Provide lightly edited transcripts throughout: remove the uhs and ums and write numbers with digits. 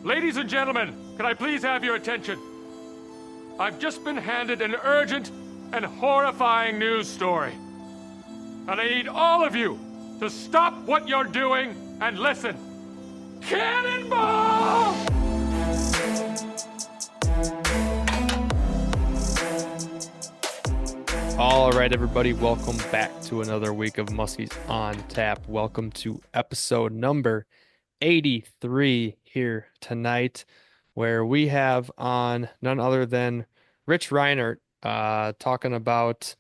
Ladies and gentlemen, can I please have your attention? I've just been handed an urgent and horrifying news story. And I need all of you to stop what you're doing and listen. Cannonball! All right, everybody, welcome back to another week of Muskies on Tap. Welcome to episode number 83 here tonight, where we have on none other than Rich Reinert talking about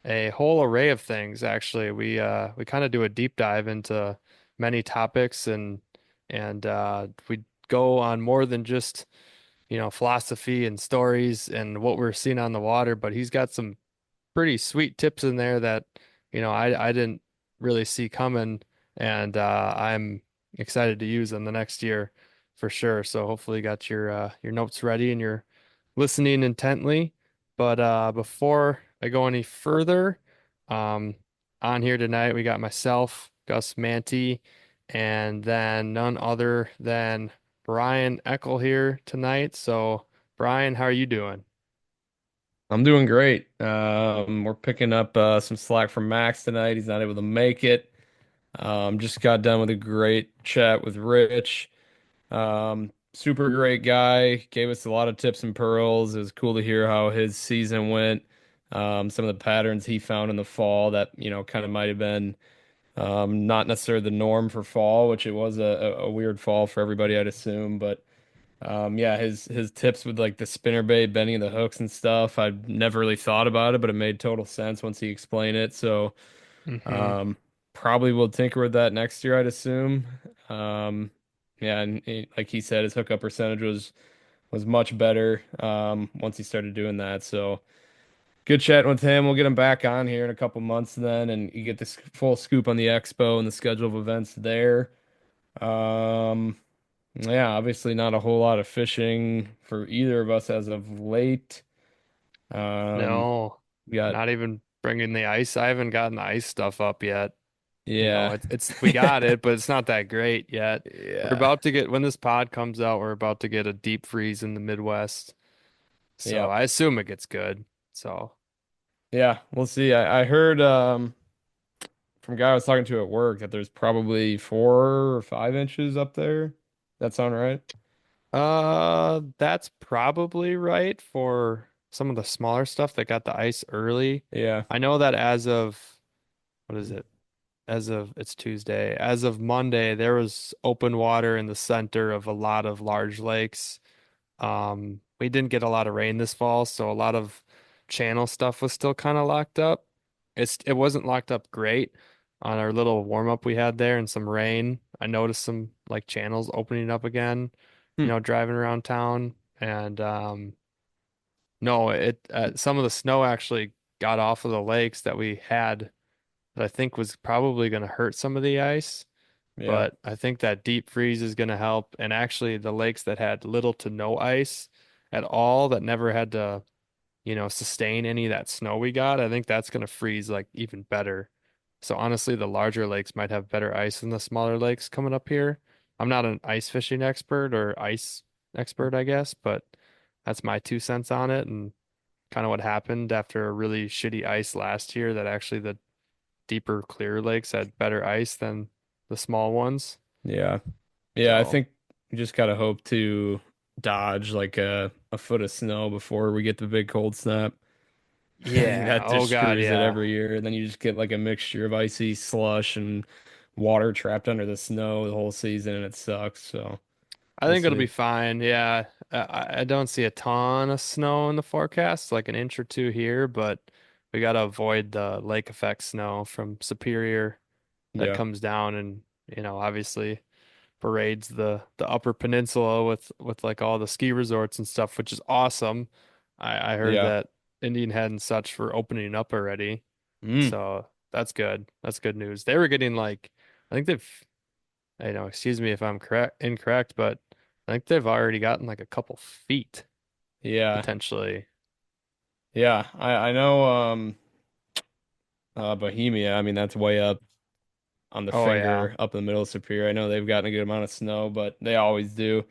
a whole array of things. Actually, we kind of do a deep dive into many topics, and we go on more than just philosophy and stories and what we're seeing on the water, but he's got some pretty sweet tips in there that I didn't really see coming, and I'm excited to use them the next year for sure. So hopefully you got your notes ready and you're listening intently. But before I go any further, um, on here tonight we got myself, Gus Manti, and then none other than Brian Eckel here tonight. So Brian, how are you doing? I'm doing great. We're picking up some slack from Max tonight. He's not able to make it. Just got done with a great chat with Rich. Super great guy. Gave us a lot of tips and pearls. It was cool to hear how his season went. Some of the patterns he found in the fall that, kind of might have been not necessarily the norm for fall, which it was a weird fall for everybody, I'd assume. But yeah, his tips with like the spinnerbait, bending the hooks and stuff. I've never really thought about it, but it made total sense once he explained it. So Hmm. um, probably will tinker with that next year, I'd assume. Um, yeah, and like he said, his hookup percentage was much better once he started doing that. So good chatting with him. We'll get him back on here in a couple months then, and you get this full scoop on the expo and the schedule of events there. Um, yeah, obviously not a whole lot of fishing for either of us as of late. Um, No, we got not even bringing the ice. I haven't gotten the ice stuff up yet. yeah. It's we got it, but it's not that great yet. We're Yeah. about to get when this pod comes out, we're about to get a deep freeze in the Midwest. So Yeah. I assume it gets good. So Yeah, we'll see. I heard from a guy I was talking to at work that there's probably 4 or 5 inches up there. That sound right? that's probably right for some of the smaller stuff that got the ice early. Yeah. I know that as of what is it? As of it's Tuesday. As of Monday, there was open water in the center of a lot of large lakes. We didn't get a lot of rain this fall, so a lot of channel stuff was still kind of locked up. It wasn't locked up great on our little warm up we had there and some rain. I noticed some like channels opening up again, Hmm. driving around town. And no, it some of the snow actually got off of the lakes that we had that I think was probably going to hurt some of the ice. Yeah. But I think that deep freeze is going to help. And actually, the lakes that had little to no ice at all, that never had to, sustain any of that snow we got, I think that's going to freeze like even better. So honestly, the larger lakes might have better ice than the smaller lakes coming up here. I'm not an ice fishing expert or ice expert, I guess, but that's my 2 cents on it and kind of what happened after a really shitty ice last year that actually the deeper, clear lakes had better ice than the small ones. Yeah. Yeah, I So think we just gotta hope to dodge like a foot of snow before we get the big cold snap. I think yeah, that oh just God, screws it yeah. every year. And then you just get like a mixture of icy slush and water trapped under the snow the whole season, and it sucks. So I we'll think it'll be see. fine. Yeah, I don't see a ton of snow in the forecast, like an inch or two here, but we got to avoid the lake effect snow from Superior that Yeah. comes down and obviously parades the Upper Peninsula with like all the ski resorts and stuff, which is awesome. I heard Yeah. that Indian Head and such for opening up already. Mm. So that's good. That's good news. They were getting like, I think they've, excuse me if I'm correct, incorrect, but I think they've already gotten like a couple feet Yeah. potentially. Yeah. I know Bohemia, I mean that's way up on the Oh yeah. finger up in the middle of Superior. I know they've gotten a good amount of snow, but they always do.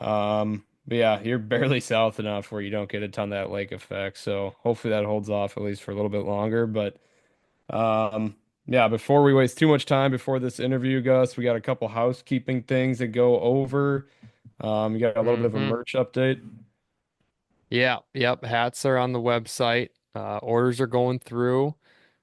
But yeah, you're barely south enough where you don't get a ton of that lake effect. So hopefully that holds off at least for a little bit longer. But yeah, before we waste too much time before this interview, Gus, we got a couple housekeeping things to go over. You got a little bit of a Hmm. merch update. Yeah, yep. Hats are on the website. Orders are going through.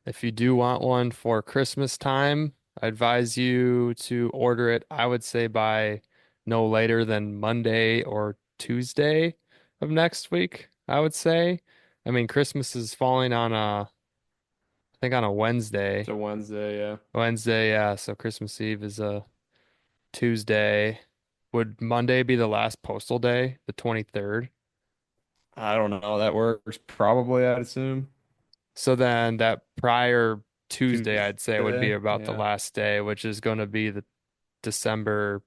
If you do want one for Christmas time, I advise you to order it, I would say by no later than Monday or Tuesday of next week, I would say. I mean, Christmas is falling on I think on a It's Wednesday. a Wednesday, yeah. Wednesday, yeah, so Christmas Eve is a Tuesday. Would Monday be the last postal day, the 23rd? I don't know. That works probably, I'd assume. So then that prior Tuesday, I'd say, would be Tuesday, about the yeah. last day, which is going to be the December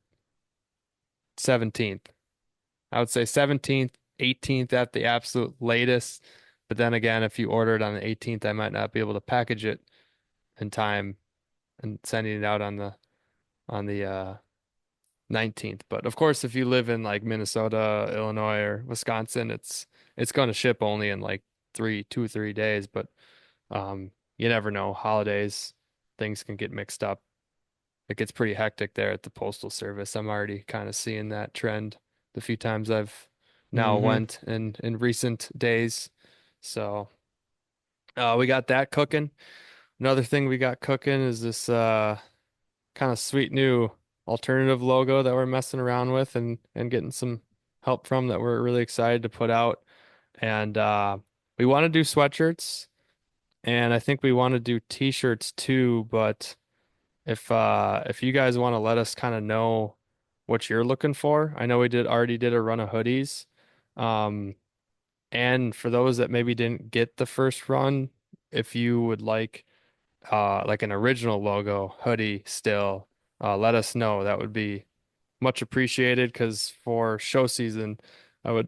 17th. I would say 17th, 18th at the absolute latest. But then again, if you order it on the 18th, I might not be able to package it in time and sending it out on the 19th. But of course, if you live in like Minnesota, Illinois, or Wisconsin, it's going to ship only in like 2 or 3 days. But you never know. Holidays, things can get mixed up. It gets pretty hectic there at the postal service. I'm already kind of seeing that trend the few times I've now Mm-hmm. went in recent days. So we got that cooking. Another thing we got cooking is this kind of sweet new alternative logo that we're messing around with and getting some help from that we're really excited to put out. And we want to do sweatshirts and I think we want to do t-shirts too, but if you guys want to let us kind of know what you're looking for. I know we did already did a run of hoodies. Um and for those that maybe didn't get the first run, if you would like an original logo hoodie still, let us know. That would be much appreciated because for show season, I would,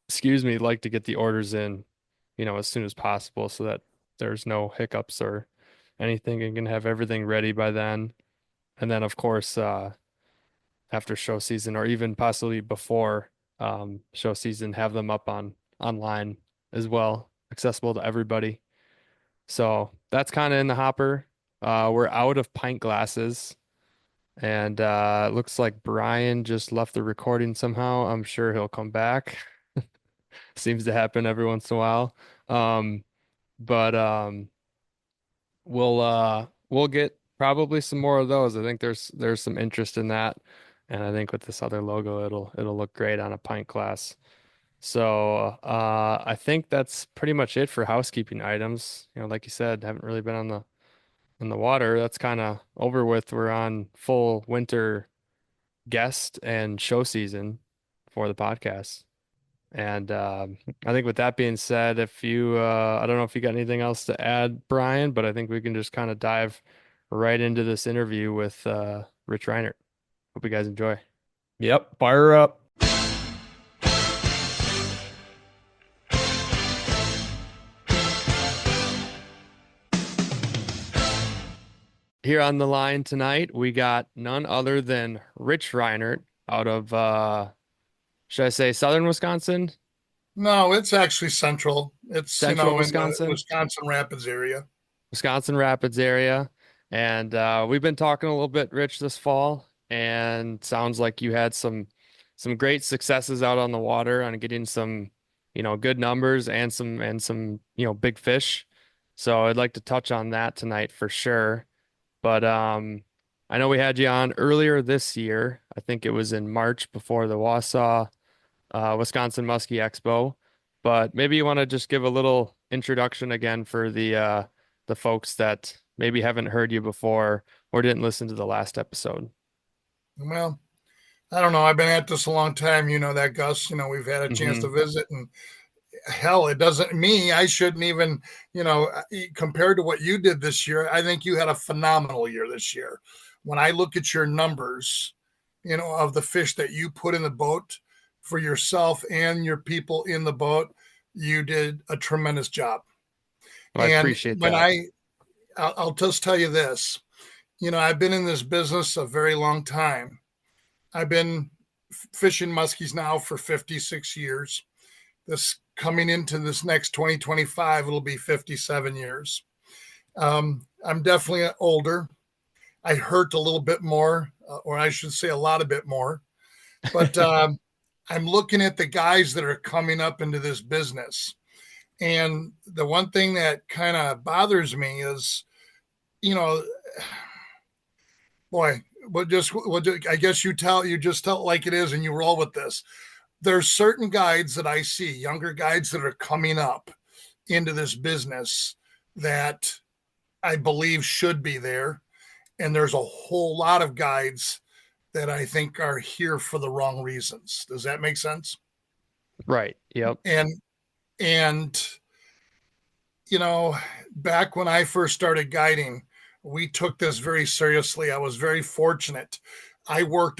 excuse me, like to get the orders in, as soon as possible so that there's no hiccups or anything and can have everything ready by then. And then, of course, after show season or even possibly before show season, have them up on online as well, accessible to everybody. So that's kind of in the hopper. We're out of pint glasses, and it looks like Brian just left the recording somehow. I'm sure he'll come back. Seems to happen every once in a while. Um, but we'll get probably some more of those. I think there's some interest in that, and I think with this other logo, it'll look great on a pint glass. So I think that's pretty much it for housekeeping items. Like you said, haven't really been on the water. That's kind of over with. We're on full winter guest and show season for the podcast. And I think with that being said, if you, I don't know if you got anything else to add, Brian, but I think we can just kind of dive right into this interview with Rich Reinert. Hope you guys enjoy. Yep, fire up. Here on the line tonight, we got none other than Rich Reinert out of, should I say, Southern Wisconsin, No, it's actually central. It's, Central in the Wisconsin? Wisconsin Rapids area. Wisconsin Rapids area. And we've been talking a little bit, Rich, this fall, and sounds like you had some great successes out on the water on getting some, good numbers and some, big fish. So I'd like to touch on that tonight for sure. But I know we had you on earlier this year. I think it was in March before the Wausau Wisconsin Musky Expo. But maybe you want to just give a little introduction again for the folks that maybe haven't heard you before or didn't listen to the last episode. Well, I don't know. I've been at this a long time. You know that, Gus. We've had a chance Hmm. to visit, and hell, it doesn't me. I shouldn't even, compared to what you did this year, I think you had a phenomenal year this year. When I look at your numbers, of the fish that you put in the boat for yourself and your people in the boat, you did a tremendous job. Well, I And appreciate when that. I'll just tell you this, I've been in this business a very long time. I've been fishing muskies now for 56 years. This coming into this next 2025, it'll be 57 years. I'm definitely older. I hurt a little bit more, or I should say a lot a bit more. But I'm looking at the guys that are coming up into this business. And the one thing that kind of bothers me is, you know, boy, I guess you just tell it like it is and you roll with this. There's certain guides that I see, younger guides that are coming up into this business that I believe should be there. And there's a whole lot of guides that I think are here for the wrong reasons. Does that make sense? Right. Yep. And you know, back when I first started guiding, we took this very seriously. I was very fortunate. I was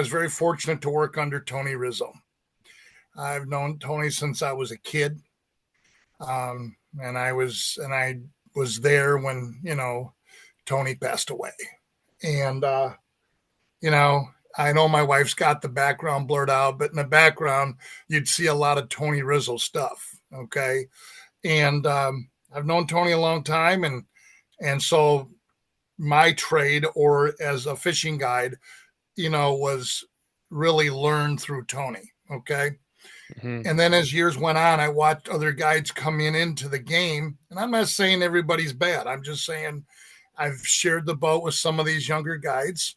very fortunate to work under Tony Rizzo. I've known Tony since I was a kid. And I was there when, Tony passed away. And, I know my wife's got the background blurred out, but in the background, you'd see a lot of Tony Rizzo stuff. Okay. And I've known Tony a long time. And so my trade, or as a fishing guide, was really learned through Tony. Okay. Mm-hmm. And then as years went on, I watched other guides coming into the game. And I'm not saying everybody's bad. I'm just saying I've shared the boat with some of these younger guides.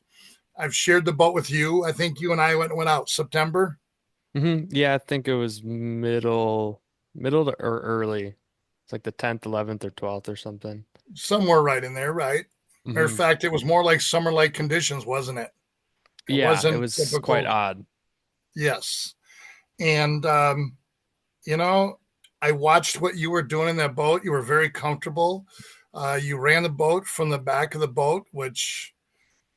I've shared the boat with you. I think you and I went out September. Mm-hmm. Yeah, I think it was middle to or early. It's like the 10th, 11th, or 12th or something. Somewhere right in there, right? Matter of Mm-hmm. fact, it was more like summer-like conditions, wasn't it? It Yeah, it wasn't was quite typical. odd. Yes. And, you know, I watched what you were doing in that boat. You were very comfortable. You ran the boat from the back of the boat, which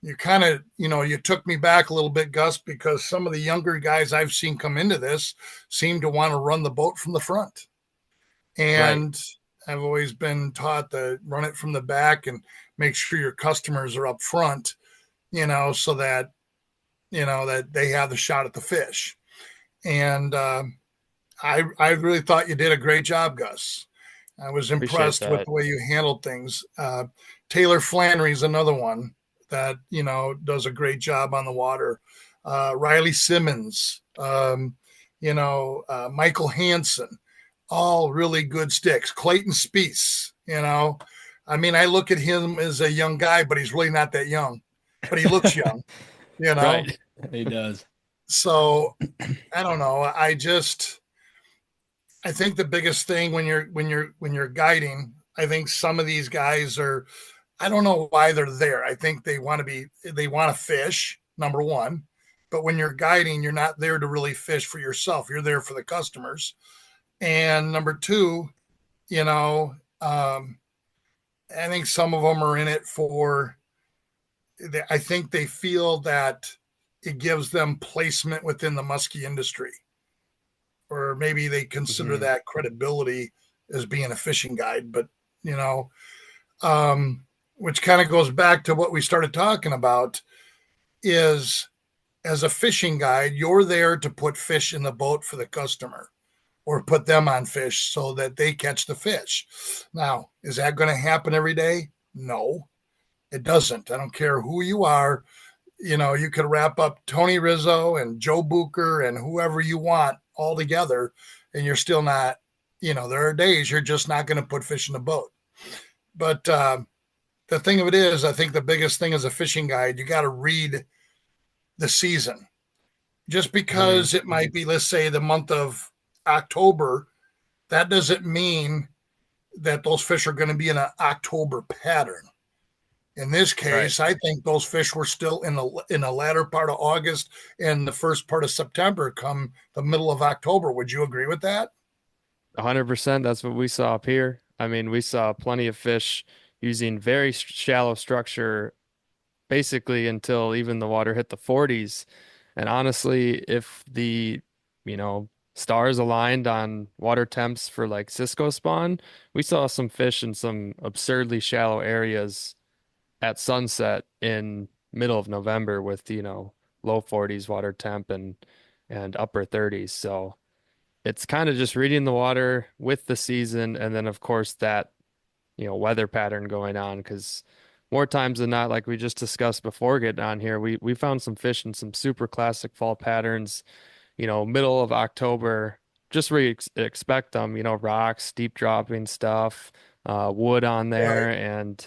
you kind of, you took me back a little bit, Gus, because some of the younger guys I've seen come into this seem to want to run the boat from the front. Right. And I've always been taught to run it from the back and make sure your customers are up front, so that, that they have the shot at the fish. And I really thought you did a great job, Gus. I was Appreciate impressed with that. the way you handled things. Taylor Flannery's another one that, does a great job on the water. Riley Simmons, Michael Hansen, all really good sticks. Clayton Speece, I mean, I look at him as a young guy, but he's really not that young, but he looks young, you know? Right. He does. So I don't know. I think the biggest thing when you're guiding, I think some of these guys are, I don't know why they're there. I think they want to fish, number one. But when you're guiding, you're not there to really fish for yourself. You're there for the customers. And number two, you know, um, I think some of them are in it I think they feel that it gives them placement within the muskie industry, or maybe they consider Mm-hmm. that credibility as being a fishing guide. But, you know, um, which kind of goes back to what we started talking about is, as a fishing guide, you're there to put fish in the boat for the customer, or put them on fish so that they catch the fish. Now, is that going to happen every day? No, it doesn't. I don't care who you are. You could wrap up Tony Rizzo and Joe Booker and whoever you want all together, and you're still not, there are days you're just not going to put fish in the boat. But the thing of it is, I think the biggest thing as a fishing guide, you got to read the season. Just Mm-hmm. because it might be, let's say, the month of October, that doesn't mean that those fish are going to be in an October pattern. In this Right. case, I think those fish were still in the latter part of August and the first part of September, come the middle of October. Would you agree with that? 100%. That's what we saw up here. I mean, we saw plenty of fish using very shallow structure basically until even the water hit the 40s. And honestly, if stars aligned on water temps for like Cisco spawn, we saw some fish in some absurdly shallow areas at sunset in middle of November with, low 40s water temp and upper 30s. So it's kind of just reading the water with the season, and then of course that weather pattern going on, because more times than not, like we just discussed before getting on here, we found some fish in some super classic fall patterns, middle of October, just where you expect them, rocks, steep dropping stuff, wood on Right. there, and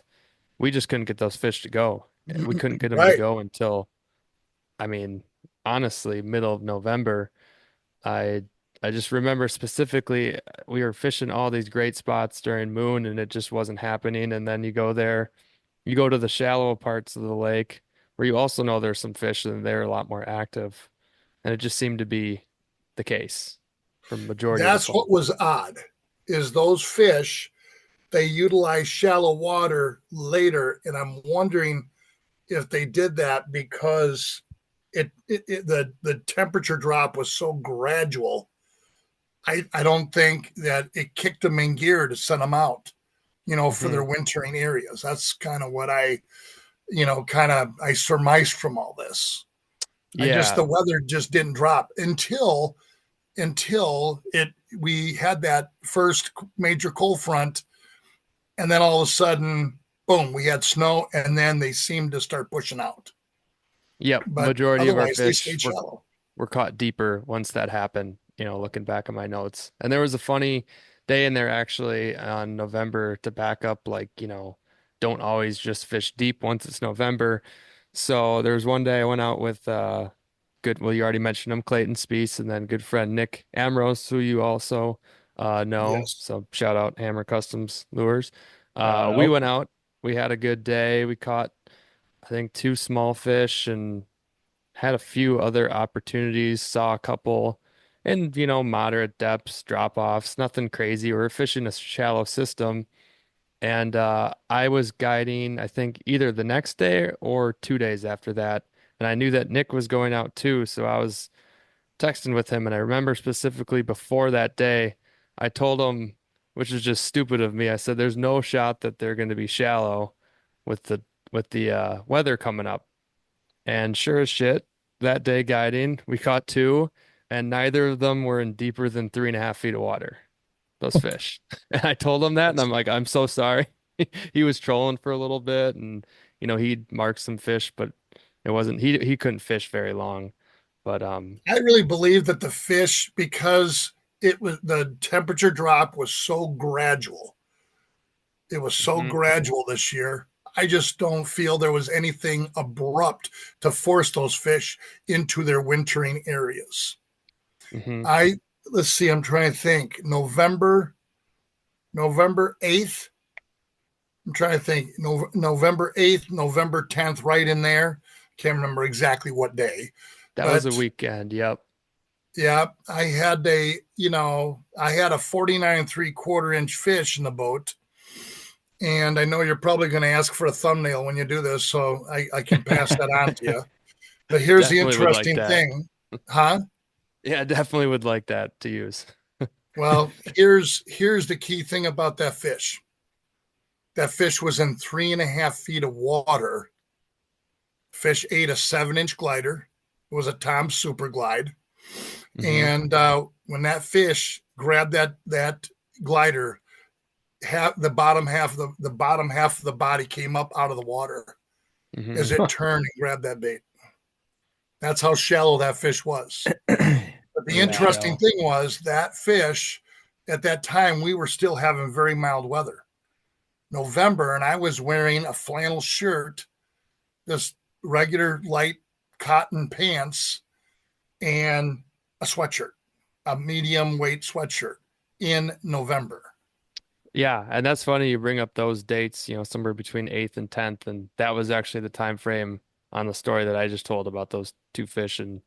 we just couldn't get those fish to go. We couldn't get them to Right. go until, I mean, honestly, middle of November. I I just remember specifically we were fishing all these great spots during moon and it just wasn't happening. And then you go there, you go to the shallow parts of the lake where you also know there's some fish and they're a lot more active. And it just seemed to be the case for majority of the That's fall. what was odd, is those fish, they utilize shallow water later. And I'm wondering if they did that because the temperature drop was so gradual. I don't think that it kicked them in gear to send them out, for Hmm. their wintering areas. That's kind of what I surmised from all this. Yeah. The weather just didn't drop until it we had that first major cold front, and then all of a sudden, boom, we had snow, and then they seemed to start pushing out. Yep. But Majority of our otherwise, they fish stayed were shallow. were caught deeper once that happened, looking back on my notes. And there was a funny day in there actually on November to back up, like, don't always just fish deep once it's November. So there was one day I went out with well, you already mentioned him, Clayton Speece, and then good friend Nick Ambrose, who you also know. Yes. So shout out Hammer Customs Lures. We Nope. went out, we had a good day. We caught, I think, two small fish and had a few other opportunities, saw a couple in, moderate depths, drop offs, nothing crazy. We were fishing a shallow system. And I was guiding, I think, either the next day or 2 days after that. And I knew that Nick was going out too. So I was texting with him. And I remember specifically before that day, I told him, which is just stupid of me, I said, there's no shot that they're going to be shallow with the weather coming up. And sure as shit, that day guiding, we caught two, and neither of them were in deeper than 3.5 feet of water. Those fish. And I told him that, and I'm like, I'm so sorry. He was trolling for a little bit, and he'd marked some fish, but it wasn't he couldn't fish very long. But I really believe that the fish, because the temperature drop was so gradual, it was so mhm, gradual this year. I just don't feel there was anything abrupt to force those fish into their wintering areas. mhm. I Let's see, I'm trying to think. November 8th. I'm trying to think. November 8th, November 10th, right in there. Can't remember exactly what day. That was a But weekend. Yep. yeah, I had a 49 3/4 inch fish in the boat. And I know you're probably going to ask for a thumbnail when you do this, so I can pass that on to you. But here's the Definitely would like interesting that. thing, huh? Yeah, definitely would like that to use. Well, here's the key thing about that fish. That fish was in 3.5 feet of water. Fish ate a 7 inch glider. It was a Tom Super Glide. Hmm. And when that fish grabbed that glider, the bottom half of the body came up out of the water as Hmm. it turned and grabbed that bait. That's how shallow that fish was. But the Very Yeah. interesting shallow. thing was that fish, at that time, we were still having very mild weather. November, and I was wearing a flannel shirt, this regular light cotton pants, and a sweatshirt, a medium weight sweatshirt in November. Yeah, and that's funny you bring up those dates, somewhere between 8th and 10th, and that was actually the time frame on the story that I just told about those two fish and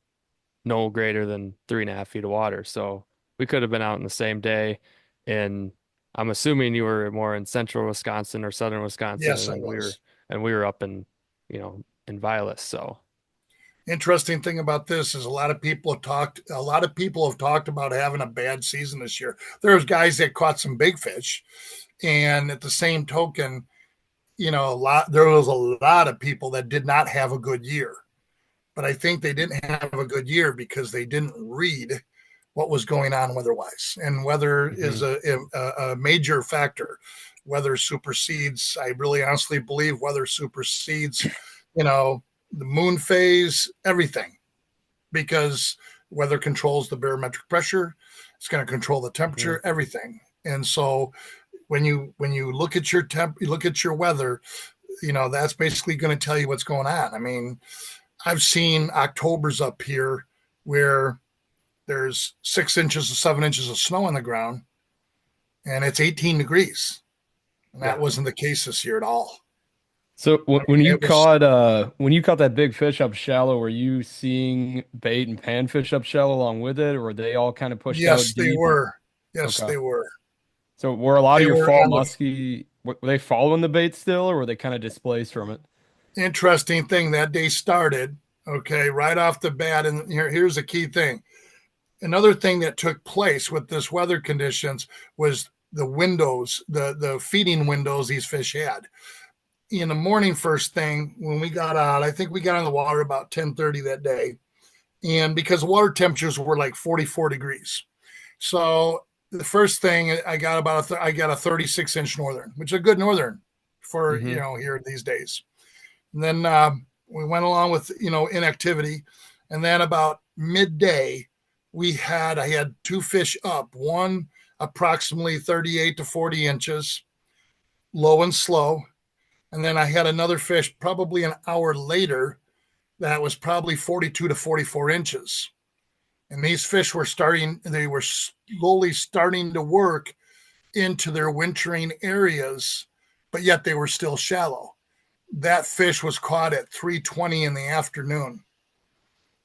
no greater than 3.5 feet of water. So we could have been out in the same day. And I'm assuming you were more in central Wisconsin or southern Wisconsin, Yes, and I then was. we were up in Vilas. So Interesting thing about this is a lot of people have talked about having a bad season this year. There's guys that caught some big fish, and at the same token, there was a lot of people that did not have a good year. but I think they didn't have a good year because they didn't read what was going on weather-wise. And weather is a major factor. Weather supersedes, I really honestly believe weather supersedes, the moon phase, everything, because weather controls the barometric pressure. It's going to control the temperature, everything. And so when you look at your you look at your weather, that's basically going to tell you what's going on. I mean, I've seen Octobers up here where there's 6 inches or 7 inches of snow on the ground and it's 18 degrees. And that wasn't the case this year at all. So when you caught that big fish up shallow, were you seeing bait and panfish up shallow along with it, or were they all kind of pushed out Yes, deep? they were. Yes, Okay. they were. So were a lot of your fall on the- muskie, were they following the bait still, or were they kind of displaced from it? Interesting thing, that day started, okay, right off the bat. And here's a key thing. Another thing that took place with this weather conditions was the windows, the feeding windows these fish had. In the morning, first thing, when we got out, I think we got on the water about 10:30 that day. And because water temperatures were like 44 degrees. So the first thing I got I got a 36-inch northern, which is a good northern for, here these days. And then we went along with, inactivity. And then about midday, I had 2 fish up, one approximately 38 to 40 inches, low and slow. And then I had another fish probably an hour later that was probably 42 to 44 inches. And these fish were slowly starting to work into their wintering areas, but yet they were still shallow. That fish was caught at 3:20 in the afternoon.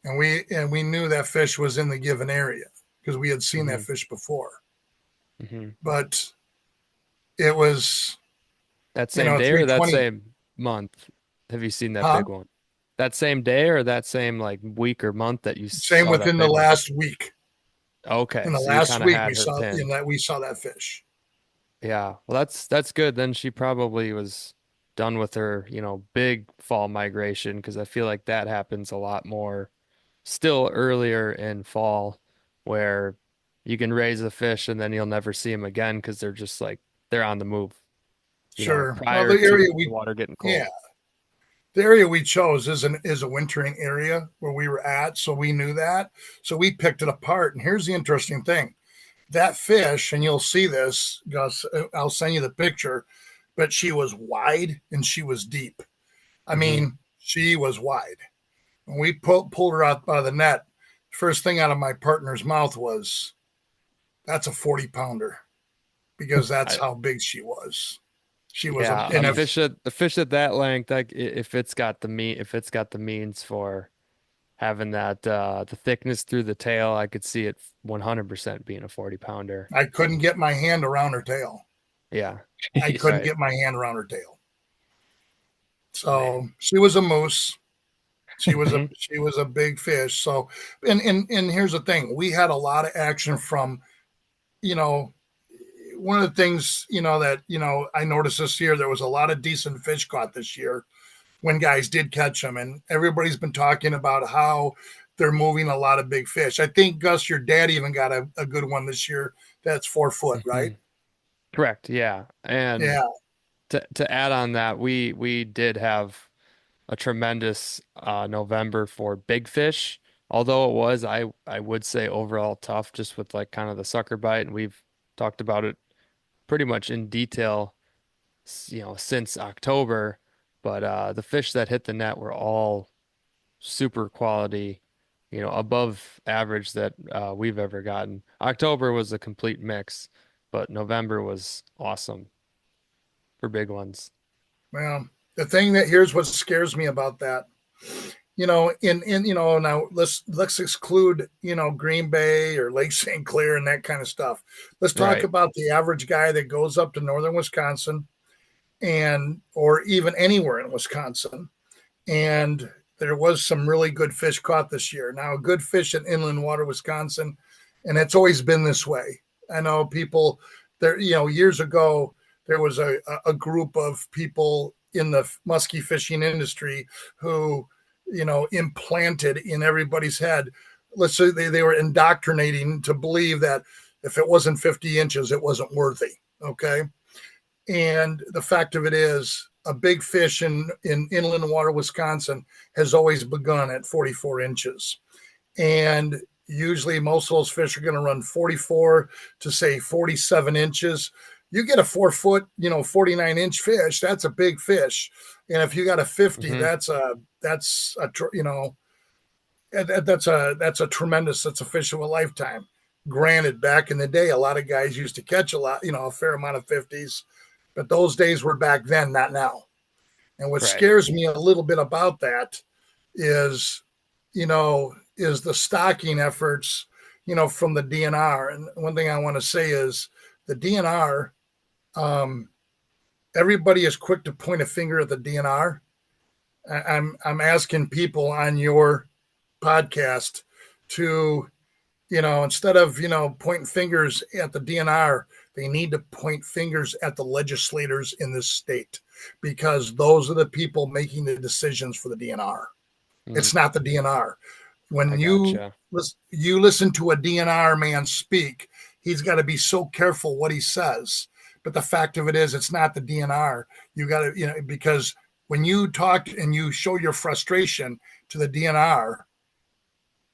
And we knew that fish was in the given area because we had seen that fish before. But it was that same day or that same month. Have you seen that big one? That same day or that same like week or month that you same saw within the last week. Okay. In the so last week we saw that fish. Yeah. Well, that's good. Then she probably was done with her, big fall migration, because I feel like that happens a lot more still earlier in fall, where you can raise a fish and then you'll never see them again because they're just like they're on the move. Sure. Prior the area to the water getting cold. Yeah. The area we chose is a wintering area where we were at, so we knew that. So we picked it apart. And here's the interesting thing. That fish, and you'll see this, Gus, I'll send you the picture, but she was wide and she was deep. I mean, she was wide. When we pulled her out of the net, first thing out of my partner's mouth was, "That's a 40-pounder," because that's how big she was. She was a fish at that length, like if it's got the means for having that the thickness through the tail, I could see it 100% being a 40-pounder. I couldn't get my hand around her tail. Yeah. I couldn't get my hand around her tail. So she was a moose. She was a big fish. So and here's the thing. We had a lot of action from, one of the things, that, I noticed this year, there was a lot of decent fish caught this year when guys did catch them. And everybody's been talking about how they're moving a lot of big fish. I think, Gus, your dad even got a good one this year. That's 4 foot, right? Correct. Yeah. And to add on that, we did have a tremendous November for big fish, although it was, I would say, overall tough, just with like kind of the sucker bite. And we've talked about it pretty much in detail, since October. But the fish that hit the net were all super quality, above average that we've ever gotten. October was a complete mix, but November was awesome for big ones. Well, the thing here's what scares me about that. Now let's exclude, Green Bay or Lake St. Clair and that kind of stuff. Let's talk about the average guy that goes up to northern Wisconsin or even anywhere in Wisconsin. And there was some really good fish caught this year. Now, good fish in inland water, Wisconsin, and it's always been this way. I know people there, years ago, there was a group of people in the musky fishing industry who implanted in everybody's head. Let's say they were indoctrinating to believe that if it wasn't 50 inches, it wasn't worthy. Okay. And the fact of it is, a big fish in inland water, Wisconsin, has always begun at 44 inches. And usually most of those fish are going to run 44 to say 47 inches. You get a 4 foot, 49-inch fish, that's a big fish. And if you got a 50, that's a tremendous, that's a fish of a lifetime. Granted, back in the day, a lot of guys used to catch a fair amount of 50s, but those days were back then, not now. And what scares me a little bit about that is the stocking efforts, from the DNR. And one thing I want to say is the DNR, everybody is quick to point a finger at the DNR. I'm asking people on your podcast to, instead of, pointing fingers at the DNR, they need to point fingers at the legislators in this state, because those are the people making the decisions for the DNR. It's not the DNR. When you listen to a DNR man speak, he's got to be so careful what he says. But the fact of it is, it's not the DNR. You got to, because when you talk and you show your frustration to the DNR,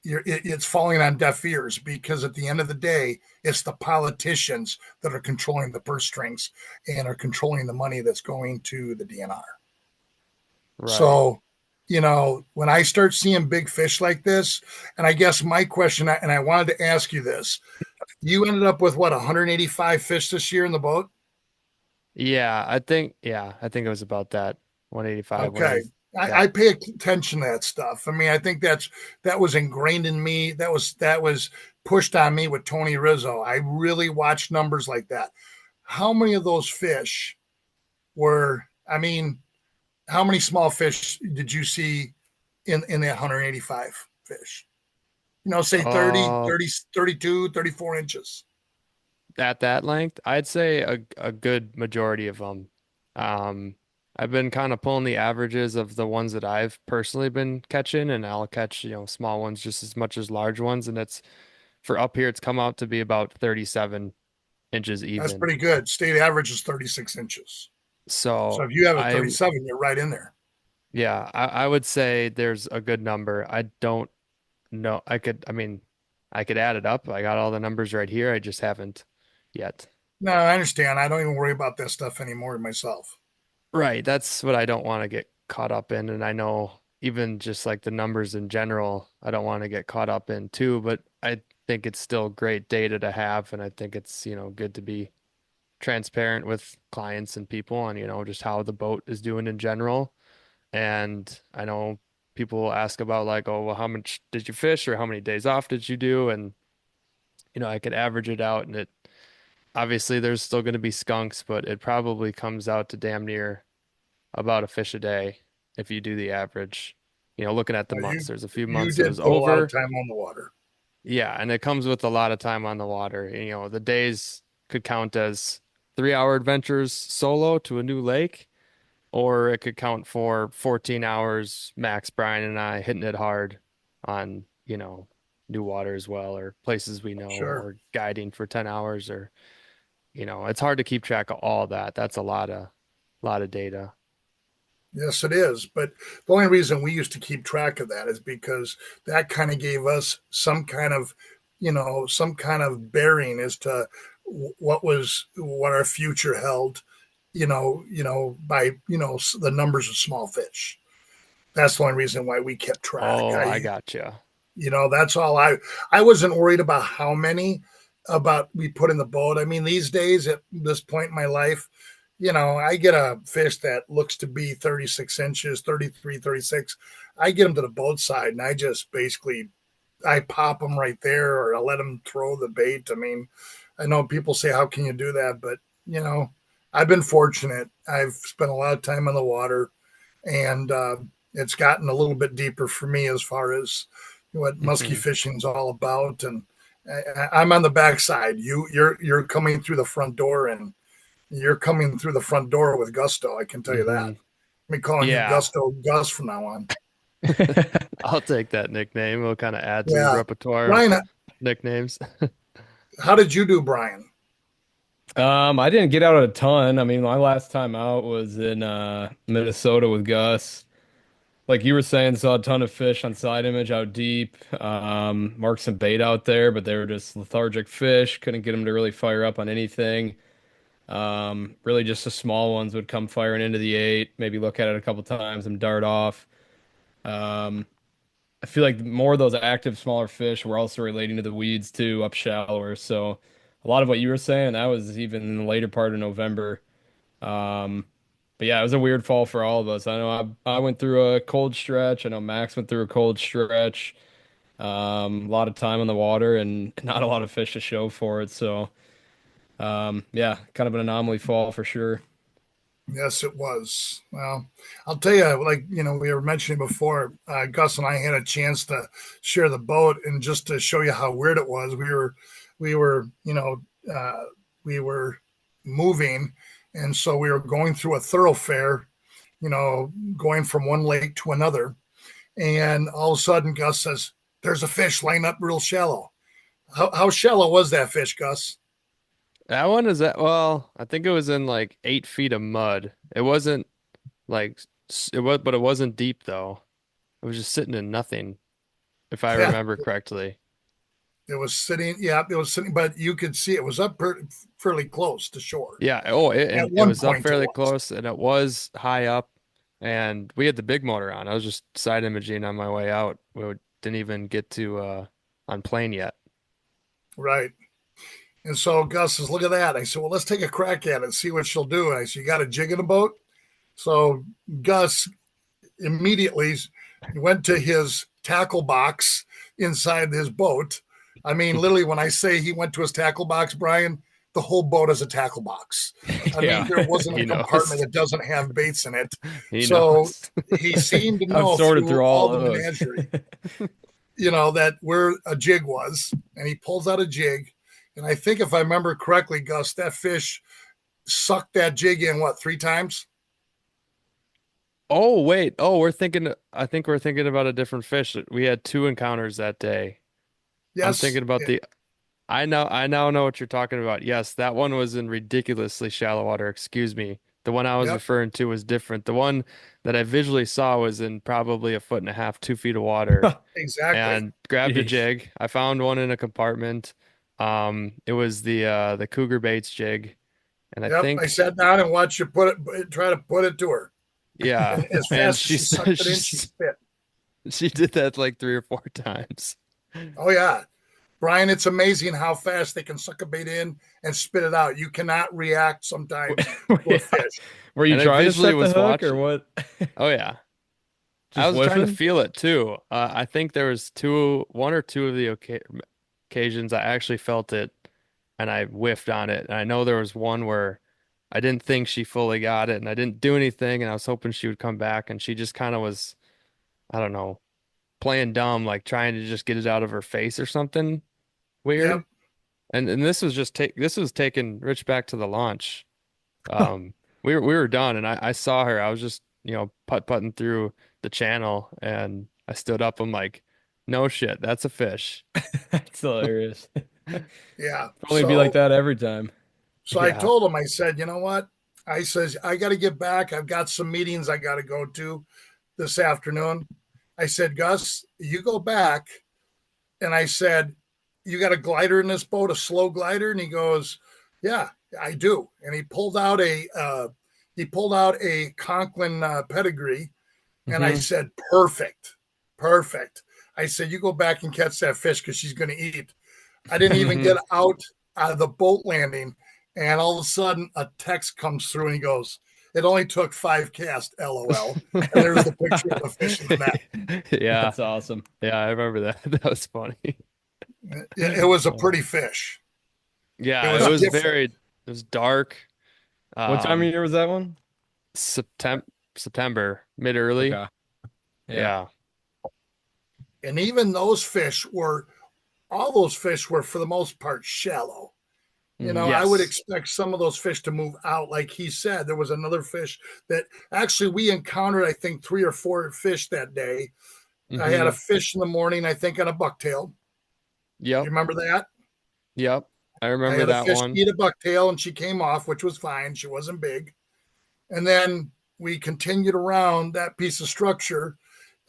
it's falling on deaf ears, because at the end of the day, it's the politicians that are controlling the purse strings and are controlling the money that's going to the DNR. Right. So, when I start seeing big fish like this, and I guess my question, and I wanted to ask you this, you ended up with 185 fish this year in the boat? Yeah, I think it was about that, 185. Okay. I pay attention to that stuff. I mean, I think that was ingrained in me. That was pushed on me with Tony Rizzo. I really watched numbers like that. How many of those fish how many small fish did you see in that 185 fish? Say 30, 32, 34 inches. At that length, I'd say a good majority of them. I've been kind of pulling the averages of the ones that I've personally been catching, and I'll catch, small ones just as much as large ones. And it's for up here, it's come out to be about 37 inches even. That's pretty good. State average is 36 inches. So if you have a 37, you're right in there. Yeah, I would say there's a good number. I don't know. I could add it up. I got all the numbers right here. I just haven't yet. No, I understand. I don't even worry about that stuff anymore myself. Right. That's what I don't want to get caught up in. And I know even just like the numbers in general, I don't want to get caught up in too, but I think it's still great data to have. And I think it's, good to be transparent with clients and people on, just how the boat is doing in general. And I know people will ask about like, oh, well, how much did you fish, or how many days off did you do? And, I could average it out, and obviously there's still going to be skunks, but it probably comes out to damn near about a fish a day if you do the average. Looking at the months, there's a few months it was over. A lot of time on the water. Yeah, and it comes with a lot of time on the water. The days could count as 3-hour adventures solo to a new lake, or it could count for 14 hours max, Brian and I hitting it hard on, new water as well, or places we know, or guiding for 10 hours, or it's hard to keep track of all that. That's a lot of data. Yes, it is. But the only reason we used to keep track of that is because that kind of gave us some kind of bearing as to what our future held, by, the numbers of small fish. That's the only reason why we kept track. Oh, I gotcha. That's all. I wasn't worried about how many we put in the boat. I mean, these days at this point in my life, I get a fish that looks to be 36 inches, 33, 36. I get them to the boat side, and I just I pop them right there, or I let them throw the bait. I mean, I know people say, how can you do that? But, I've been fortunate. I've spent a lot of time on the water, and it's gotten a little bit deeper for me as far as what musky fishing is all about. And I'm on the backside. You're coming through the front door, and you're coming through the front door with gusto. I can tell you that. Let me call you Gusto Gus from now on. I'll take that nickname. It'll kind of add to the Yeah. repertoire of Brian, nicknames. how did you do, Brian? I didn't get out a ton. I mean, my last time out was in Minnesota with Gus. Like you were saying, saw a ton of fish on side image out deep. Marked some bait out there, but they were just lethargic fish. Couldn't get them to really fire up on anything. Really just the small ones would come firing into the eight, maybe look at it a couple times and dart off. Um, I feel like more of those active smaller fish were also relating to the weeds too, up shallower. So a lot of what you were saying, that was even in the later part of November. Um, but yeah, it was a weird fall for all of us. I know I went through a cold stretch. I know Max went through a cold stretch. A lot of time on the water and not a lot of fish to show for it. So yeah, kind of an anomaly fall for sure. Yes, it was. Well, I'll tell you, like, we were mentioning before, Gus and I had a chance to share the boat, and just to show you how weird it was, we were, we were moving. And so we were going through a thoroughfare, going from one lake to another. And all of a sudden, Gus says, there's a fish laying up real shallow. How shallow was that fish, Gus? That one is that, well, I think it was in like 8 feet of mud. It wasn't like, it was, but it wasn't deep though. It was just sitting in nothing, if I Yeah, remember correctly. it was sitting. Yeah, it was sitting, but you could see it was up fairly close to shore. Yeah. Oh, At and it one was up point, it fairly was. close and it was high up and we had the big motor on. I was just side imaging on my way out. Didn't even get to, on plane yet. Right. And so Gus says, look at that. I said, well, let's take a crack at it and see what she'll do. And I said, you got a jig in the boat? So Gus immediately went to his tackle box inside his boat. I mean, literally, when I say he went to his tackle box, Brian, the whole boat is a tackle box. I mean, Yeah, there wasn't He a compartment knows. that doesn't have baits in it. He So knows. he seemed to I've know sorted through through all all the of those. menagerie, that where a jig was. And he pulls out a jig. And I think if I remember correctly, Gus, that fish sucked that jig in, what, 3 times? Oh, wait. Oh, I think we're thinking about a different fish. We had two encounters that day. I'm Yes. thinking about I now know what you're talking about. Yes, that one was in ridiculously shallow water. Excuse me. The one I was Yep. referring to was different. The one that I visually saw was in probably a foot and a half, 2 feet of water Exactly. and grabbed a Jeez. jig. I found one in a compartment. It was the Cougar Baits jig. And I Yep. I think, sat down and watched you try to put it to her. yeah. And as And fast as she sucked it in, she spit. she did that like 3 or 4 times. Oh, yeah. Brian, it's amazing how fast they can suck a bait in and spit it out. You cannot react sometimes to a Yeah. fish. Were you And I trying to visually set the was hook or watching. what? Oh yeah. I Just was trying to whiffing? feel it too. I think there was one or two of the occasions I actually felt it and I whiffed on it. And I know there was one where I didn't think she fully got it and I didn't do anything and I was hoping she would come back and she just kind of was, I don't know, playing dumb, like trying to just get it out of her face or something Yep. weird. And this was taking Rich back to the launch. Um, we were done, and I saw her. I was just putt-putting through the channel, and I stood up. I'm like, no shit, that's a fish. That's hilarious. Yeah. Probably be like So that every time. I Yeah. told him, I said, you know what? I says, I got to get back. I've got some meetings I got to go to this afternoon. I said, Gus, you go back. And I said, you got a glider in this boat, a slow glider? And he goes, yeah, I do. And he pulled out a Conklin pedigree. And I Hmm. said, perfect, perfect. I said, you go back and catch that fish because she's going to eat. I didn't even Hmm. get out of the boat landing. And all of a sudden, a text comes through and he goes, it only took 5 casts, LOL. And there's the picture of the fish in the net. Yeah. That's awesome. Yeah, I remember that. That was funny. It was a Uh, pretty fish. It yeah, it was was different. it was dark. What time of Um, year was that one? September, mid early. Okay. Yeah. Yeah. And even those fish were, all those fish were for the most part shallow. I would Yes. expect some of those fish to move out. Like he said, there was another fish that actually we encountered, I think, 3 or 4 fish that day. I had a Mm-hmm. fish in the morning, I think, on a bucktail. You Yep. remember that? Yep. I I remember had a that fish one. eat a bucktail and she came off, which was fine. She wasn't big. And then we continued around that piece of structure.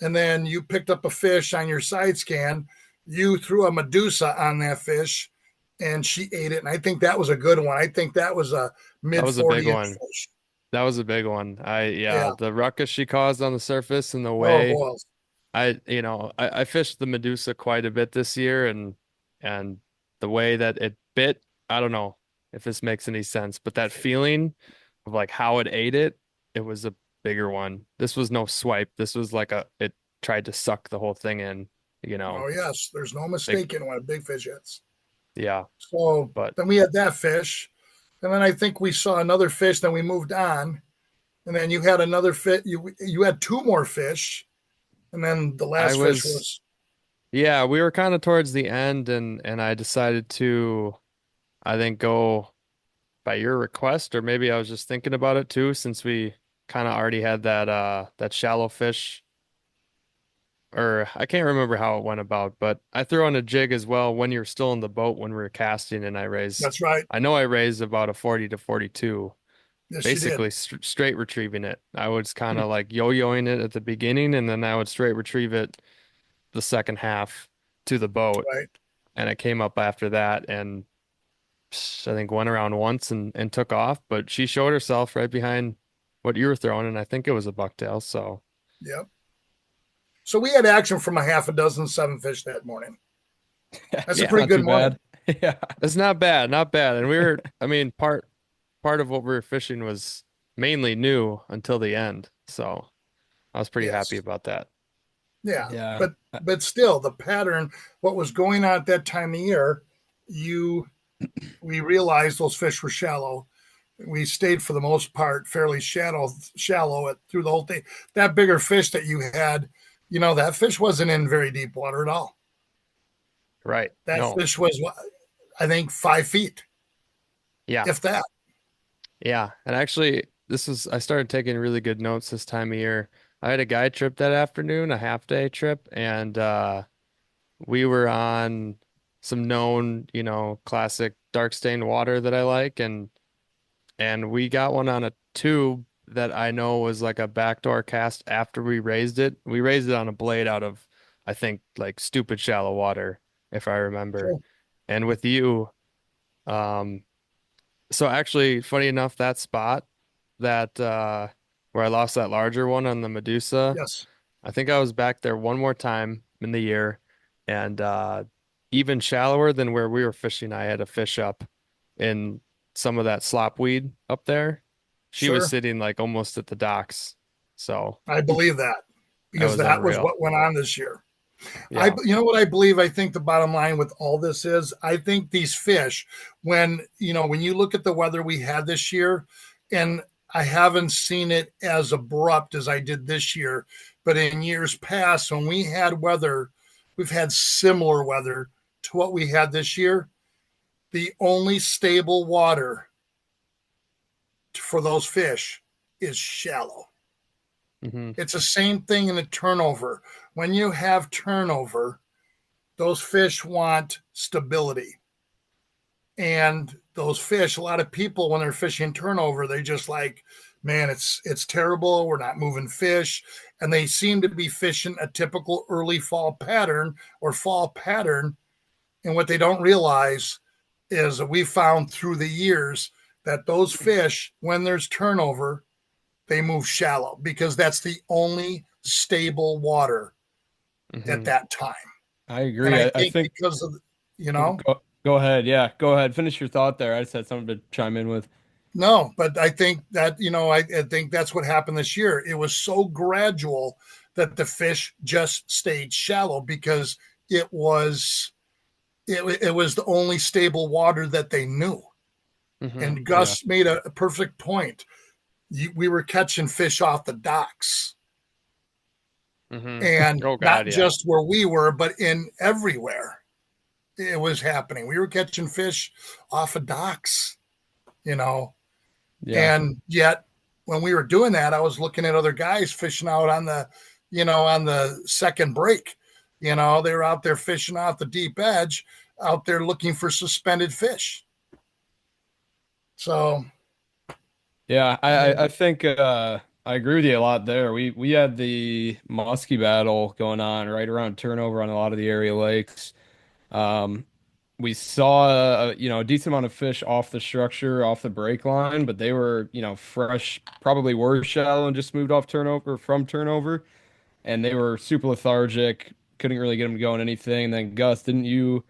And then you picked up a fish on your side scan. You threw a Medusa on that fish and she ate it. And I think that was a good one. I think that was a That mid was a big 40-inch one. fish. That was a big one. Yeah. The ruckus she caused on the surface and the Oh, way boy. I fished the Medusa quite a bit this year, and the way that it bit, I don't know if this makes any sense, but that feeling of like how it ate it, it was a bigger one. This was no swipe. This was like it tried to suck the whole thing in, Oh, yes. There's no big, mistaking when a big fish hits. yeah, So but then we had that fish. And then I think we saw another fish. Then we moved on. And then you had another fish. You had 2 more fish. And then the I last fish was, was yeah, we were kind of towards the end and I decided to, I think, go by your request, or maybe I was just thinking about it too, since we kind of already had that shallow fish, or I can't remember how it went about, but I threw on a jig as well when you're still in the boat when we were casting, and that's right. I know I raised about a 40 to 42, Yes, you did. basically straight retrieving it. I was kind of like yo-yoing it at the beginning, and then I would straight retrieve it the second half to the boat, Right. and it came up after that, and I think went around once and took off, but she showed herself right behind what you were throwing, and I think it was a bucktail. So Yep. So we had action from a half a dozen 7 fish that morning. That's a Yeah, pretty not good too morning. bad. Yeah. it's not bad, not bad. And we were, I mean, part of what we were fishing was mainly new until the end. So I was pretty happy Yes. about that. Yeah. Yeah. But still the pattern, what was going on at that time of year, you we realized those fish were shallow. We stayed for the most part fairly shallow through the whole thing. That bigger fish that you had, that fish wasn't in very deep water at all. Right. That No. fish was, I think, 5 feet, Yeah. if that. Yeah. And actually, I started taking really good notes this time of year. I had a guide trip that afternoon, a half day trip, and we were on some known, classic dark stained water that I like, and we got one on a tube that I know was like a backdoor cast after we raised it. We raised it on a blade out of, I think, like stupid shallow water, if I remember. Sure. And with you, um, so actually, funny enough, that spot that where I lost that larger one on the Medusa, Yes. I think I was back there one more time in the year, and even shallower than where we were fishing, I had a fish up in some of that slop weed up there. She was Sure. sitting like almost at the docks, so I believe that that because was that was unreal. what went on this year. Yeah. You know what I believe? I think the bottom line with all this is I think these fish, when you look at the weather we had this year, and I haven't seen it as abrupt as I did this year, but in years past, when we had weather, we've had similar weather to what we had this year. The only stable water for those fish is shallow. Hmm. It's the same thing in a turnover. When you have turnover, those fish want stability. And those fish, a lot of people, when they're fishing turnover, they just like, man, it's terrible. We're not moving fish. And they seem to be fishing a typical early fall pattern or fall pattern. And what they don't realize is that we found through the years that those fish, when there's turnover, they move shallow because that's the only stable water at Hmm. that time. I And agree. I I think think because of, you know, go ahead. Yeah, go ahead. Finish your thought there. I just had something to chime in with. no, but I think that, I think that's what happened this year. It was so gradual that the fish just stayed shallow because it was the only stable water that they knew. Hmm. And Yeah. Gus made a perfect point. We were catching fish off the docks, Hmm. and Oh not God, yeah. just where we were, but in everywhere. it was happening. We were catching fish off of docks, you know, Yeah. and yet when we were doing that, I was looking at other guys fishing out on the, on the second break. They were out there fishing off the deep edge, out there looking for suspended fish. So, Yeah, I think I agree with you a lot there. We had the muskie battle going on right around turnover on a lot of the area lakes. Um, we saw a decent amount of fish off the structure, off the break line, but they were fresh, probably were shallow and just moved off turnover from turnover, and they were super lethargic. Couldn't really get them going anything. And then Gus, didn't you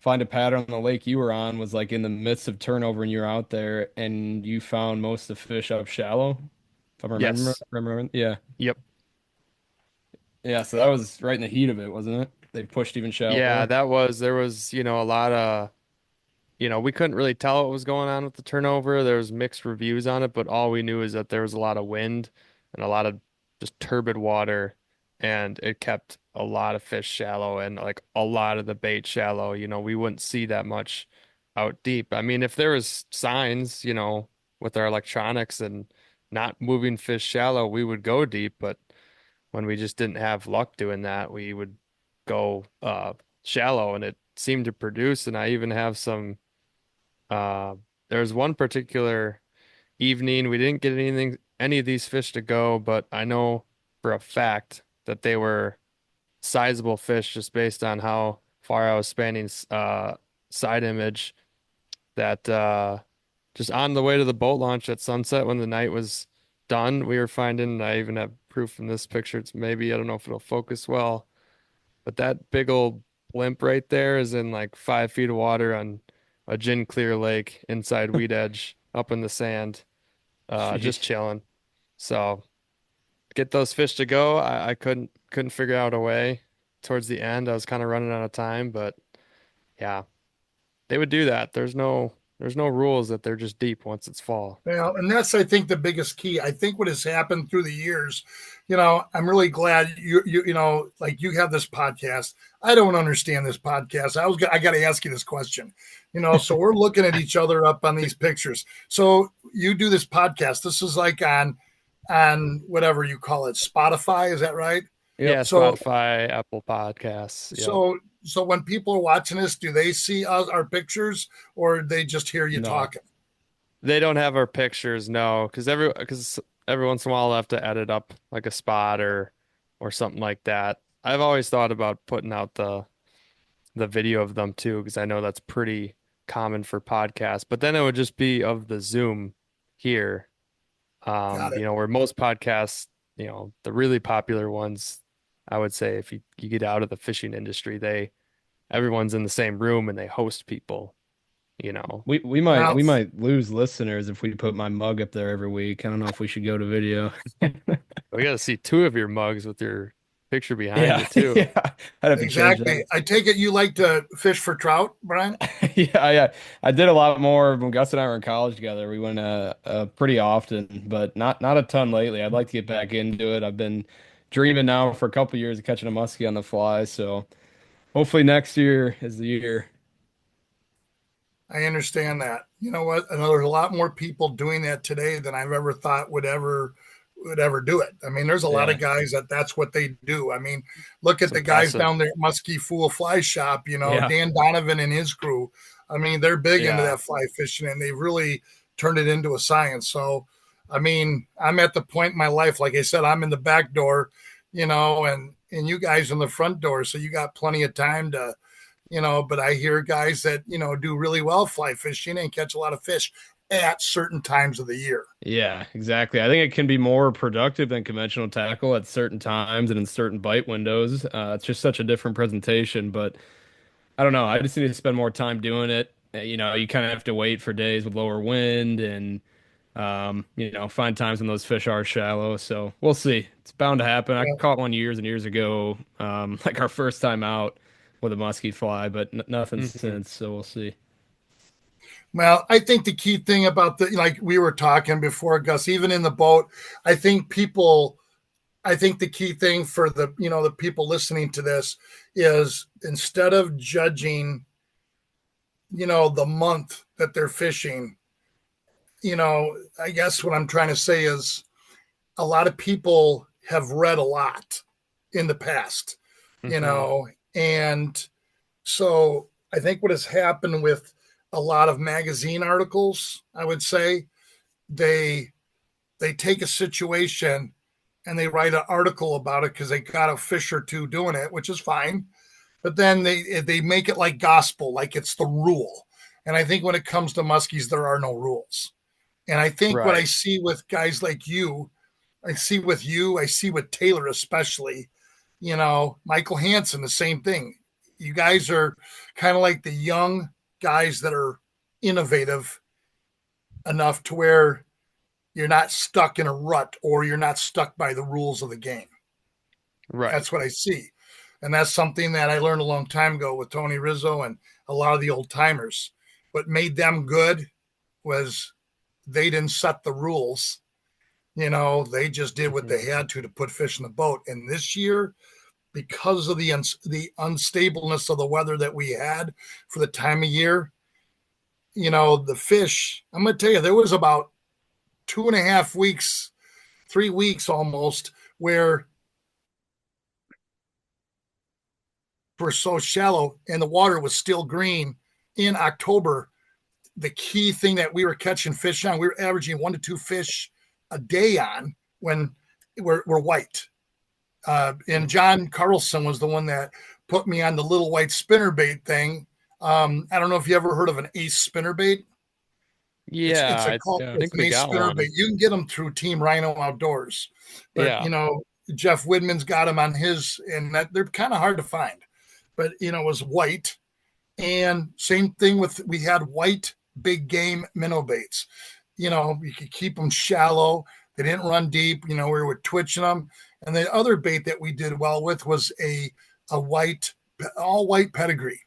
find a pattern on the lake you were on was like in the midst of turnover and you're out there and you found most of the fish up shallow? If I remember, Yes. yeah. Yep. Yeah, so that was right in the heat of it, wasn't it? They pushed even Yeah, shallower. there was, a lot of, we couldn't really tell what was going on with the turnover. There was mixed reviews on it, but all we knew is that there was a lot of wind and a lot of just turbid water, and it kept a lot of fish shallow and like a lot of the bait shallow. We wouldn't see that much out deep. I mean, if there was signs, with our electronics and not moving fish shallow, we would go deep, but when we just didn't have luck doing that, we would go shallow and it seemed to produce. And I even have some there's one particular evening we didn't get any of these fish to go, but I know for a fact that they were sizable fish just based on how far I was spanning side image that just on the way to the boat launch at sunset when the night was done, we were finding, I even have proof from this picture. It's maybe, I don't know if it'll focus well, but that big old blimp right there is in like 5 feet of water on a gin clear lake inside Weed Edge up in the sand, just Jeez. chilling. So get those fish to go. I couldn't figure out a way. Towards the end, I was kind of running out of time, but yeah, they would do that. There's no rules that they're just deep once it's fall. well, and that's, I think, the biggest key. I think what has happened through the years, I'm really glad like you have this podcast. I don't understand this podcast. I got to ask you this question. So we're looking at each other up on these pictures. So you do this podcast. This is like on whatever you call it, Spotify. Is that right? Yep. Yeah, So Spotify, Apple Podcasts. Yep. so when people are watching this, do they see our pictures or they just hear you No. talking? They don't have our pictures, no, because every once in a while I'll have to edit up like a spot or something like that. I've always thought about putting out the video of them too, because I know that's pretty common for podcasts. But then it would just be of the Zoom here, Got it. where most podcasts, the really popular ones, I would say if you get out of the fishing industry, everyone's in the same room and they host people, you know. We Well, might lose listeners if we put my mug up there every week. I don't know if we should go to video. We got to see two of your mugs with your picture behind Yeah, it too. yeah. I'd have to change exactly. I take it you like to fish for trout, Brian? that. Yeah. I did a lot more when Gus and I were in college together. We went pretty often, but not a ton lately. I'd like to get back into it. I've been dreaming now for a couple years of catching a muskie on the fly, so hopefully next year is the year. I understand that. You know what? And there's a lot more people doing that today than I've ever thought would ever do it. I mean, there's a lot Yeah. of guys that's what they do. I mean, look at It's the guys impressive. down there at Muskie Fool Fly Shop, Yeah. Dan Donovan and his crew. I mean, they're big into Yeah. that fly fishing and they've really turned it into a science. So, I mean, I'm at the point in my life, like I said, I'm in the back door, and you guys in the front door. So you got plenty of time to, but I hear guys that, do really well fly fishing and catch a lot of fish at certain times of the year. Yeah, exactly. I think it can be more productive than conventional tackle at certain times and in certain bite windows. It's just such a different presentation, but I don't know. I just need to spend more time doing it. You kind of have to wait for days with lower wind and find times when those fish are shallow. So we'll see. It's bound to happen. I Yeah. caught one years and years ago, like our first time out with a musky fly, but nothing Mhm. since. So we'll see. Well, I think the key thing about like we were talking before, Gus, even in the boat, I think the key thing for the people listening to this is instead of judging the month that they're fishing, I guess what I'm trying to say is a lot of people have read a lot in the past, and so I think what has happened with a lot of magazine articles, I would say, they take a situation and they write an article about it because they got a fish or two doing it, which is fine. But then they make it like gospel, like it's the rule. And I think when it comes to muskies, there are no rules. And I think what I Right. see with guys like you, I see with Taylor especially, Michael Hansen, the same thing. You guys are kind of like the young guys that are innovative enough to where you're not stuck in a rut or you're not stuck by the rules of the game. Right. That's what I see. And that's something that I learned a long time ago with Tony Rizzo and a lot of the old timers. What made them good was they didn't set the rules. They just did what Mhm. they had to put fish in the boat. And this year, because of the unstableness of the weather that we had for the time of year, the fish, I'm going to tell you, there was about 2.5 weeks, 3 weeks almost, where we're so shallow and the water was still green in October. The key thing that we were catching fish on, we were averaging 1 to 2 fish a day on when we're white. And John Carlson was the one that put me on the little white spinnerbait thing. I don't know if you ever heard of an ace spinnerbait. It's Yeah, it's a I call. Yeah. It's think an we ace got spinnerbait. one. You can get them through Team Rhino Outdoors, but Yeah. Jeff Widman's got them on his, and that they're kind of hard to find. But it was white, and same thing with we had white big game minnow baits. You could keep them shallow. They didn't run deep. We were twitching them. And the other bait that we did well with was a white, all white pedigree,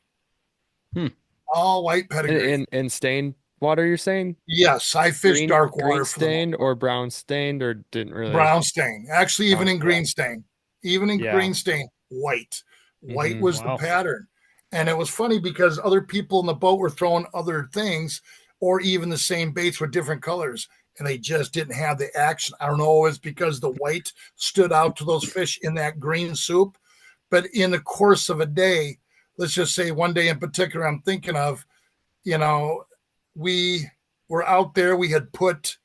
Hmm. all white And, pedigree. and stained water, you're saying? Yes, I fish dark Green water for the most stained part. or brown stained or didn't really Brown stain, actually, even brown. in green stain, even in Yeah. green stain, white. White Hmm. was the Wow. pattern. And it was funny because other people in the boat were throwing other things or even the same baits with different colors. And they just didn't have the action. I don't know, it's because the white stood out to those fish in that green soup. But in the course of a day, let's just say one day in particular, I'm thinking of, you know, we were out there, we had put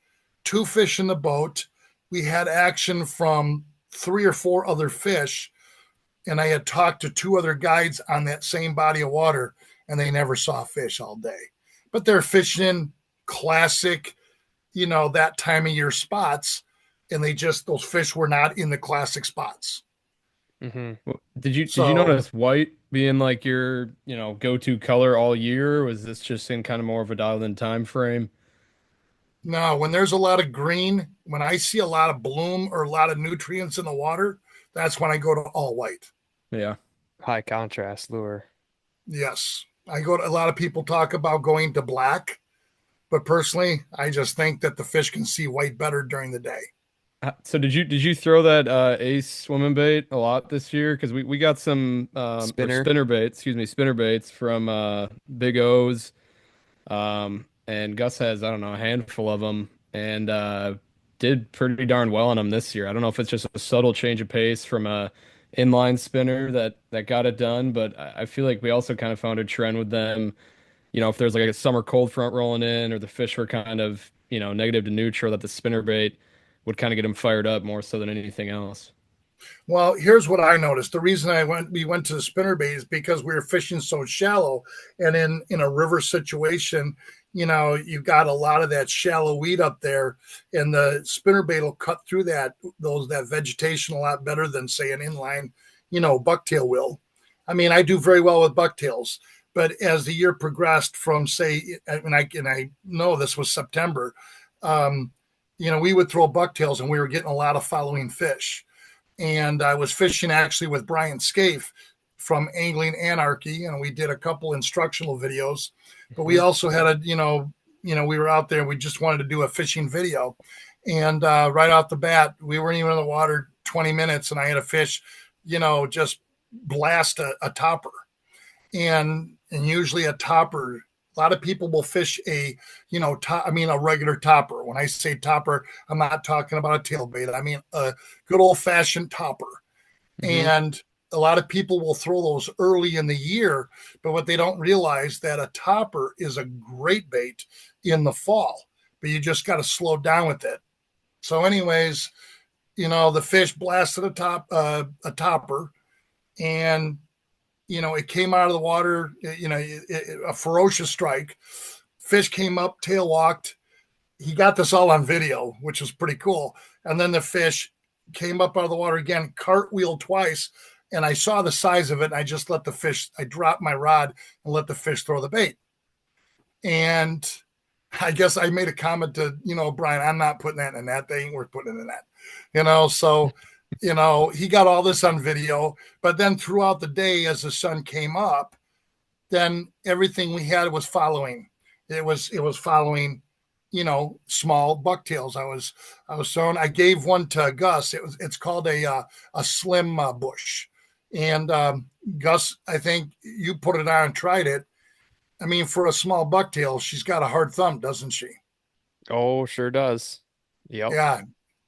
2 fish in the boat. We had action from 3 or 4 other fish. And I had talked to 2 other guides on that same body of water, and they never saw fish all day. But they're fishing in classic, that time of year spots. And those fish were not in the classic spots. Hmm. Did you So notice white being like your, go-to color all year? Or was this just in kind of more of a dialed in time frame? now, when there's a lot of green, when I see a lot of bloom or a lot of nutrients in the water, that's when I go to all white. Yeah. High contrast lure. Yes. A lot of people talk about going to black, but personally, I just think that the fish can see white better during the day. So did you throw that ace swimming bait a lot this year? Because we got some or Spinner. spinner baits, excuse me, spinner baits from Big O's. And Gus has, I don't know, a handful of them and did pretty darn well on them this year. I don't know if it's just a subtle change of pace from a inline spinner that got it done, but I feel like we also kind of found a trend with them. If there's like a summer cold front rolling in or the fish were kind of, negative to neutral, that the spinner bait would kind of get them fired up more so than anything else. Well, here's what I noticed. The reason we went to the spinnerbait is because we were fishing so shallow, and in a river situation, you've got a lot of that shallow weed up there, and the spinnerbait will cut through that vegetation a lot better than say an inline, bucktail will. I mean, I do very well with bucktails, but as the year progressed from say, and I know this was September, um, we would throw bucktails and we were getting a lot of following fish, and I was fishing actually with Brian Scaife from Angling Anarchy, and we did a couple instructional videos. But we Mhm. also had we were out there and we just wanted to do a fishing video, and right off the bat, we weren't even in the water 20 minutes, and I had a fish, just blast a topper, and usually a topper A lot of people will fish a, a regular topper. When I say topper, I'm not talking about a tailbait. I mean a good old fashioned topper. Mm-hmm. And a lot of people will throw those early in the year, but what they don't realize that a topper is a great bait in the fall, but you just got to slow down with it. So, anyways, the fish blasted a topper, and it came out of the water. A ferocious strike. Fish came up, tail walked. He got this all on video, which was pretty cool. And then the fish came up out of the water again, cartwheeled twice, and I saw the size of it. And I just let the fish. I dropped my rod and let the fish throw the bait. And I guess I made a comment to, Brian, I'm not putting that in that. They ain't worth putting it in that, So, he got all this on video. But then throughout the day, as the sun came up, then everything we had was following. It was following, small bucktails. I was throwing. I gave one to Gus. It's called a slim bush, and Gus, I think you put it on and tried it. I mean, for a small bucktail, she's got a hard thumb, doesn't she? Oh, sure does. Yep. Yeah.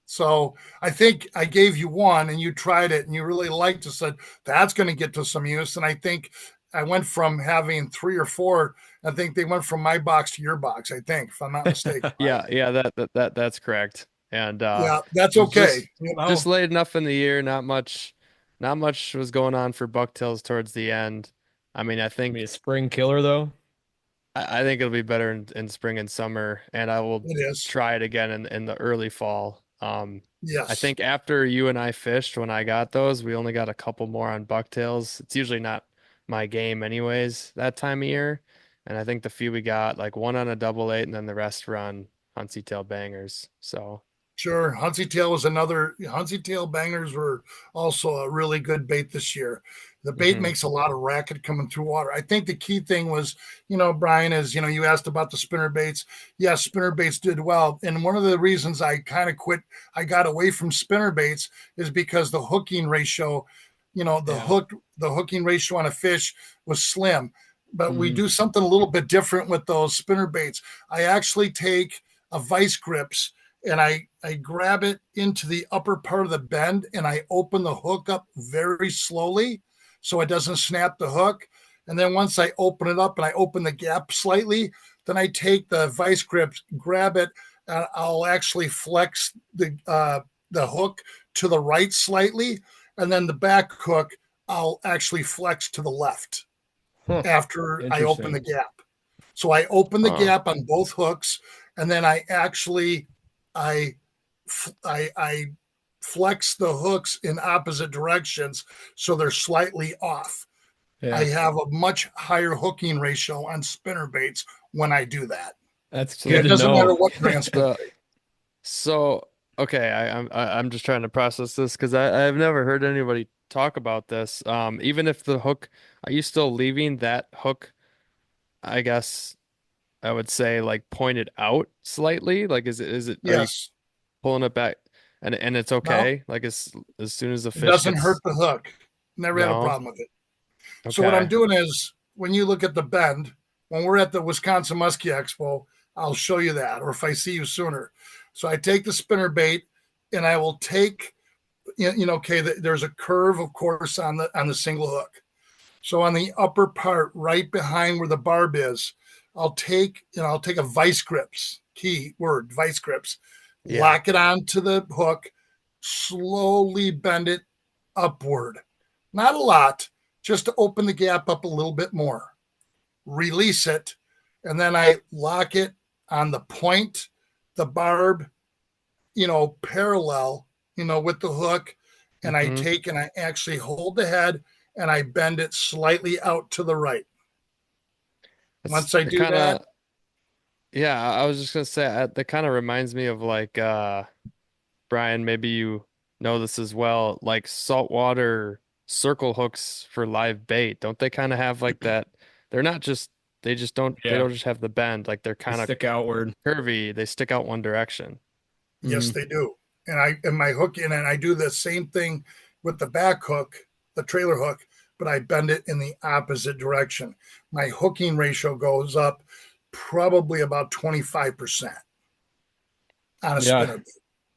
So I think I gave you one and you tried it and you really liked it, said that's going to get to some use. And I think I went from having 3 or 4. I think they went from my box to your box, I think, if I'm not mistaken. Yeah, that's correct. And yeah, that's it was okay. Just late enough in the year, not much was going on for bucktails towards the end. I mean, I think a spring killer though. I think it'll be better in spring and summer, and I will It is. try it again in the early fall. Yes. I think after you and I fished, when I got those, we only got a couple more on bucktails. It's usually not my game anyways that time of year. And I think the few we got, like one on a double eight, and then the rest were on Huntsy tail bangers. So Sure. Huntsy tail was another. Huntsy tail bangers were also a really good bait this year. The bait makes a lot of racket coming through water. I think the key thing was, Brian, is, you asked about the spinner baits. Yes, spinner baits did well. And one of the reasons I kind of quit, I got away from spinner baits is because the hooking ratio, the hooking ratio on a fish was slim. But we do something a little bit different with those spinner baits. I actually take a vice grips and I grab it into the upper part of the bend and I open the hook up very slowly so it doesn't snap the hook. And then once I open it up and I open the gap slightly, then I take the vice grips, grab it, and I'll actually flex the hook to the right slightly. And then the back hook, I'll actually flex to the left after I open the gap. So I open the gap on both hooks, and then I actually I flex the hooks in opposite directions so they're slightly off. Yeah. I have a much higher hooking ratio on spinner baits when I do that. That's good. It doesn't matter what brand spinner bait. So okay, I'm just trying to process this because I've never heard anybody talk about this. Even if the hook, are you still leaving that hook? I guess I would say like pointed out slightly. Like is it yes. Are you pulling it back and it's okay? No. Like as soon as the fish it doesn't hurt the hook. Never had a problem with it. Okay. So what I'm doing is when you look at the bend, when we're at the Wisconsin Musky Expo, I'll show you that, or if I see you sooner. So I take the spinner bait and I will take, there's a curve, of course, on the single hook. So on the upper part, right behind where the barb is, I'll take a vice grips, key word, vice grips, lock it onto the hook, slowly bend it upward. Not a lot, just to open the gap up a little bit more. Release it, and then I lock it on the point, the barb, parallel, with the hook, and I take and I actually hold the head and I bend it slightly out to the right. Once I do that. Yeah, I was just gonna say that kind of reminds me of like Brian, maybe you know this as well, like saltwater circle hooks for live bait. Don't they kind of have like that? They don't just have the bend, like they're kind of stick outward, curvy. They stick out one direction. Yes, they do. And my hook in, and I do the same thing with the back hook, the trailer hook. but I bend it in the opposite direction. My hooking ratio goes up probably about 25% on a Yeah, spinner.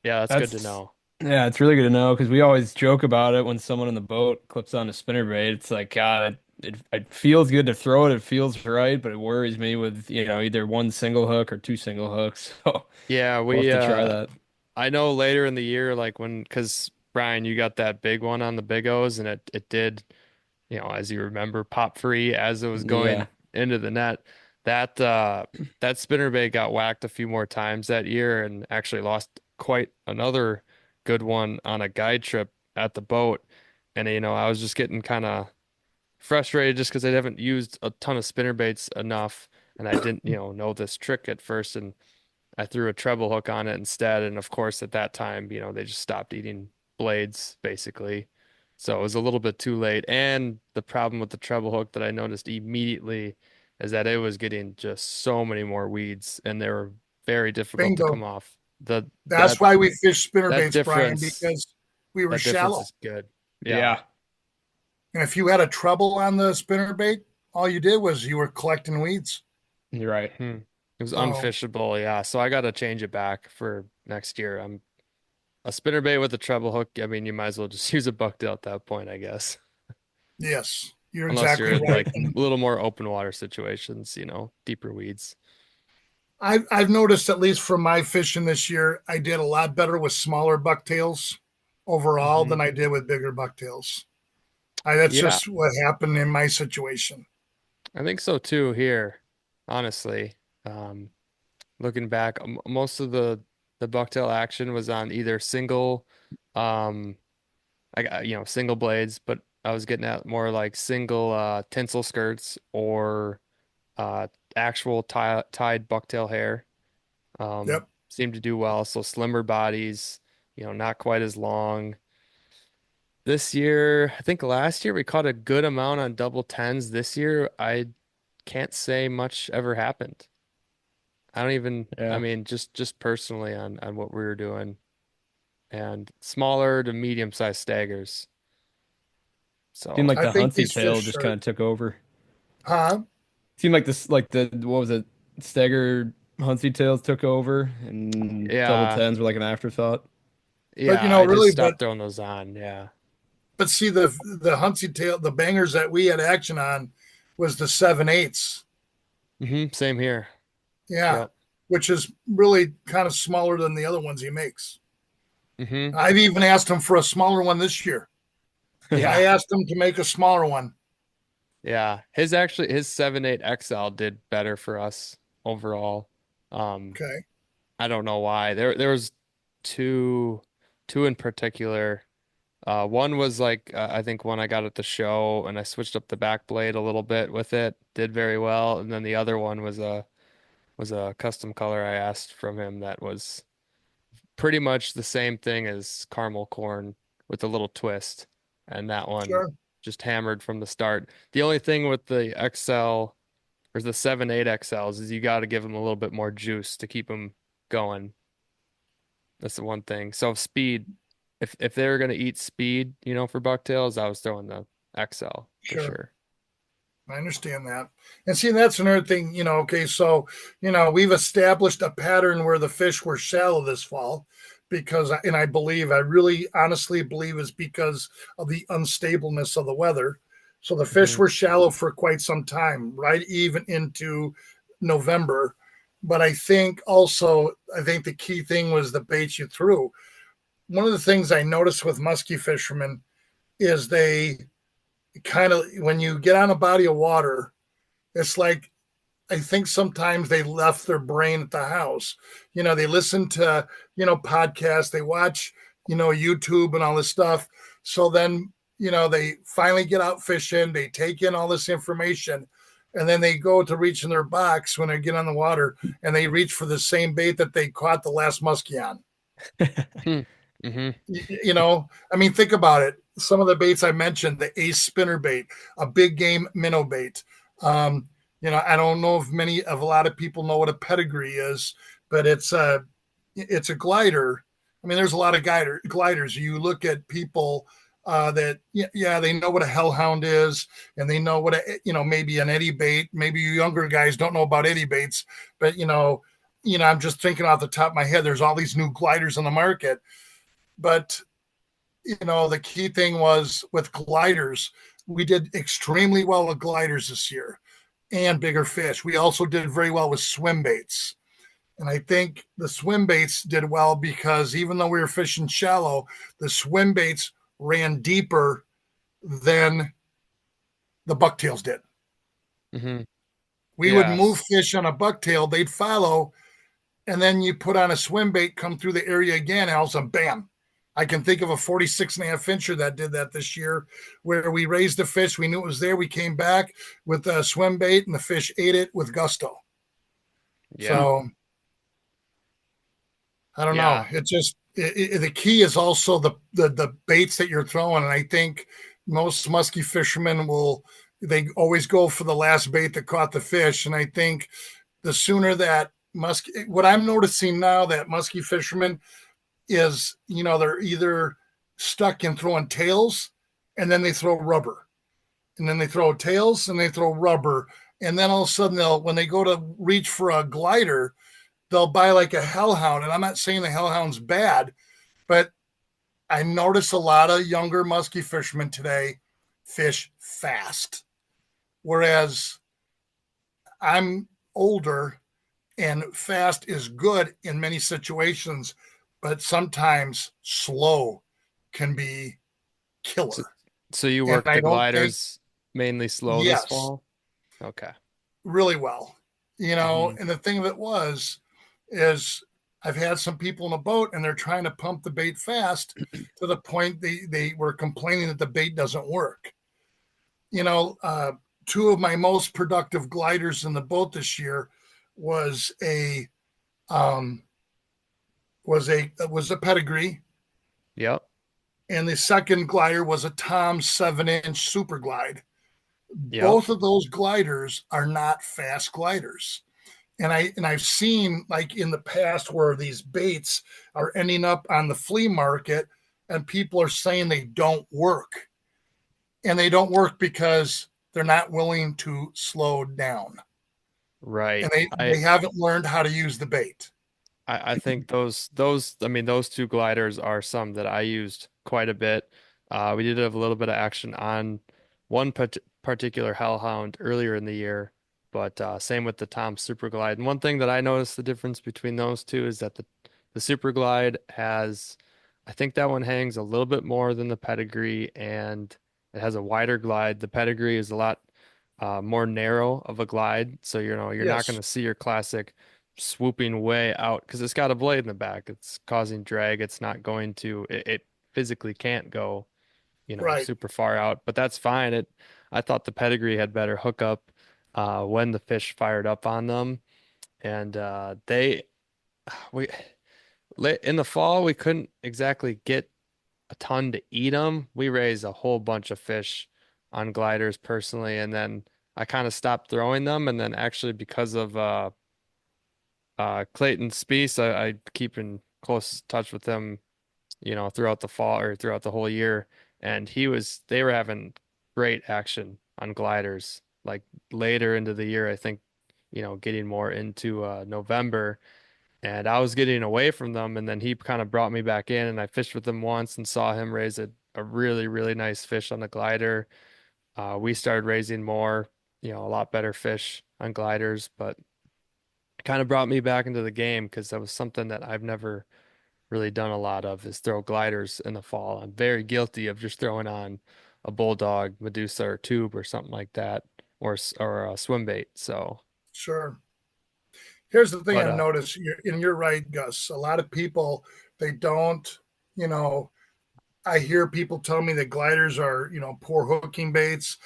Yeah, that's good to that's know. yeah, it's really good to know because we always joke about it when someone in the boat clips on a spinnerbait. It's like, God, it feels good to throw it. It feels right, but it worries me with, either one single hook or two single hooks. So Yeah, we'll have we to try that. I know later in the year, like because Brian, you got that big one on the Big O's, and it did, as you remember, pop free as it was Yeah. going into the net. That that spinnerbait got whacked a few more times that year, and actually lost quite another good one on a guide trip at the boat. And I was just getting kind of frustrated just because I haven't used a ton of spinnerbaits enough, and I didn't, know this trick at first, and I threw a treble hook on it instead. And of course, at that time, they just stopped eating blades basically. So it was a little bit too late. And the problem with the treble hook that I noticed immediately is that it was getting just so many more weeds, and they were very difficult to come Bingo. off. The That's that why we fish spinner that baits, Brian, difference because we were that difference shallow. is good. Yeah. Yeah. And if you had a treble on the spinner bait, all you did was you were collecting weeds. You're right. Hmm. It was So unfishable, yeah. So I got to change it back for next year. I'm a spinnerbait with a treble hook. I mean, you might as well just use a bucktail at that point, I guess. yes, you're Unless you're exactly in right. like And a little more open water situations, deeper weeds. I've noticed, at least from my fishing this year, I did a lot better with smaller bucktails overall Hmm. than I did with bigger bucktails. That's Yeah, just what happened in my situation. I think so too here, honestly. Um, Looking back, most of the bucktail action was on either single, um, I got, single blades, but I was getting at more like single tinsel skirts or uh actual tied bucktail hair. Yep. Seemed to do well. So slimmer bodies, not quite as long. This year, I think last year we caught a good amount on double tens. This year, I can't say much ever happened. I don't even, I Yeah. mean, just personally on what we were doing, and smaller to medium sized staggers. Seemed So like I the think Huntsy these tail fish just are, kind of took over. huh? Seemed like this, like what was it? Stagger Huntsy tails took over, and double yeah, tens were like an afterthought. But yeah, you know, I just really, but stopped throwing those on. Yeah. see the Huntsy tail, the bangers that we had action on was the 7/8. Same here. Yeah, Yep. which is really kind of smaller than the other ones he makes. hmm I've even asked him for a smaller one this year. I Yeah. asked him to make a smaller one. Yeah. His 7.8 XL did better for us overall. Um, Okay, I don't know why. There was two two in particular. One was like I think one I got at the show, and I switched up the back blade a little bit with it, did very well. And then the other one was a custom color I asked from him that was pretty much the same thing as caramel corn with a little twist. And that one sure. just hammered from the start. The only thing with the XL or the 7.8 XLs is you got to give them a little bit more juice to keep them going. That's the one thing. So speed, if they were gonna eat speed, for bucktails, I was throwing the XL for Sure. sure. I understand that. And see, that's another thing, okay, so, we've established a pattern where the fish were shallow this fall because, and I really honestly believe it's because of the unstableness of the weather. So the fish Hmm. were shallow for quite some time, right? Even into November. But I think the key thing was the baits you threw. One of the things I noticed with musky fishermen is they kind of, when you get on a body of water, it's like I think sometimes they left their brain at the house. They listen to, podcasts, they watch, YouTube and all this stuff. So then, they finally get out fishing, they take in all this information, and then they go to reach in their box when they get on the water and they reach for the same bait that they caught the last muskie on. Hmm. I mean, think about it. Some of the baits I mentioned, the ace spinner bait, a big game minnow bait. Um, I don't know if a lot of people know what a pedigree is, but it's a glider. I mean, there's a lot of gliders. You look at people that yeah, they know what a hellhound is, and they know what maybe an eddy bait. Maybe you younger guys don't know about eddy baits, but I'm just thinking off the top of my head. There's all these new gliders on the market, but the key thing was with gliders, we did extremely well with gliders this year and bigger fish. We also did very well with swim baits. And I think the swim baits did well because even though we were fishing shallow, the swim baits ran deeper than the bucktails did. Mm-hmm. We would move fish on a bucktail, they'd follow, and then you put on a swim bait, come through the area again, and all of a sudden, bam. I can think of a 46.5 incher that did that this year, where we raised the fish. We knew it was there. We came back with a swim bait, and the fish ate it with gusto. Yeah. So I don't know. It's just the key is also the baits that you're throwing, and I think most musky fishermen they always go for the last bait that caught the fish, and I think the sooner that what I'm noticing now that musky fishermen is, they're either stuck in throwing tails and then they throw rubber, and then they throw tails and they throw rubber. And then all of a sudden when they go to reach for a glider, they'll buy like a hellhound. And I'm not saying the hellhound's bad, but I notice a lot of younger musky fishermen today fish fast. Whereas I'm older and fast is good in many situations, but sometimes slow can be killer. So you work the gliders mainly slow this fall? Okay. Really well. And the thing of it is I've had some people in a boat and they're trying to pump the bait fast to the point they were complaining that the bait doesn't work. Two of my most productive gliders in the boat this year was a pedigree. Yep. And the second glider was a Tom 7-inch super glide. Yep. Both of those gliders are not fast gliders. And I've seen, like, in the past where these baits are ending up on the flea market and people are saying they don't work. And they don't work because they're not willing to slow down. Right. And they haven't learned how to use the bait. I think those two gliders are some that I used quite a bit. We did have a little bit of action on one particular hellhound earlier in the year, but same with the Tom Super Glide. And one thing that I noticed the difference between those two is that the Super Glide has, I think that one hangs a little bit more than the pedigree, and it has a wider glide. The pedigree is a lot more narrow of a glide, so you're not going to see your classic swooping way out because it's got a blade in the back. It's causing drag. It's not going to. It physically can't go, super far out. But that's fine. I thought the pedigree had better hookup when the fish fired up on them, and in the fall we couldn't exactly get a ton to eat them. We raised a whole bunch of fish on gliders personally, and then I kind of stopped throwing them, and then actually because of Clayton Speece, I keep in close touch with him, throughout the fall or throughout the whole year, and they were having great action on gliders like later into the year. I think, getting more into November, and I was getting away from them, and then he kind of brought me back in, and I fished with him once and saw him raise a really, really nice fish on the glider. We started raising more, a lot better fish on gliders, but it kind of brought me back into the game because that was something that I've never really done a lot of, is throw gliders in the fall. I'm very guilty of just throwing on a bulldog, Medusa, or tube or something like that, or a swim bait. So sure. Here's the thing I've noticed, and you're right, Gus. A lot of people, they don't, I hear people tell me that gliders are, poor hooking baits.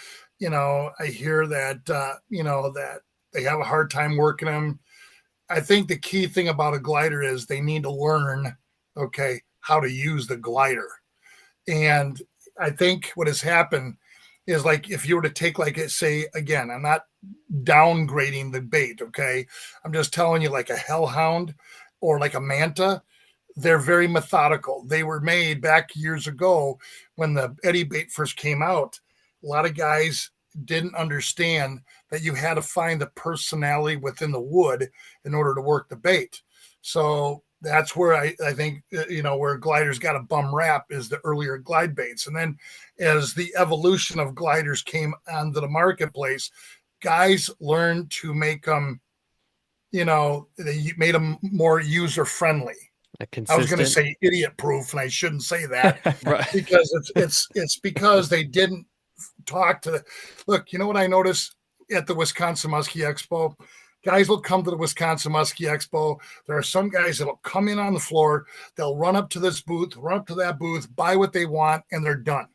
I hear that, that they have a hard time working them. I think the key thing about a glider is they need to learn, how to use the glider. And I think what has happened is, like, if you were to take, like, say, again, I'm not downgrading the bait, okay? I'm just telling you, like a hellhound or like a manta, they're very methodical. They were made back years ago when the Eddie bait first came out. A lot of guys didn't understand that you had to find the personality within the wood in order to work the bait. So that's where I think, where gliders got a bum rap is the earlier glide baits. And then as the evolution of gliders came onto the marketplace, guys learned to make them, they made them more user friendly. A I was going to consistent. say idiot proof, and I shouldn't say that Right. because it's because they didn't talk to the look. You know what I noticed at the Wisconsin Musky Expo? Guys will come to the Wisconsin Musky Expo. There are some guys that'll come in on the floor. They'll run up to this booth, run up to that booth, buy what they want, and they're done.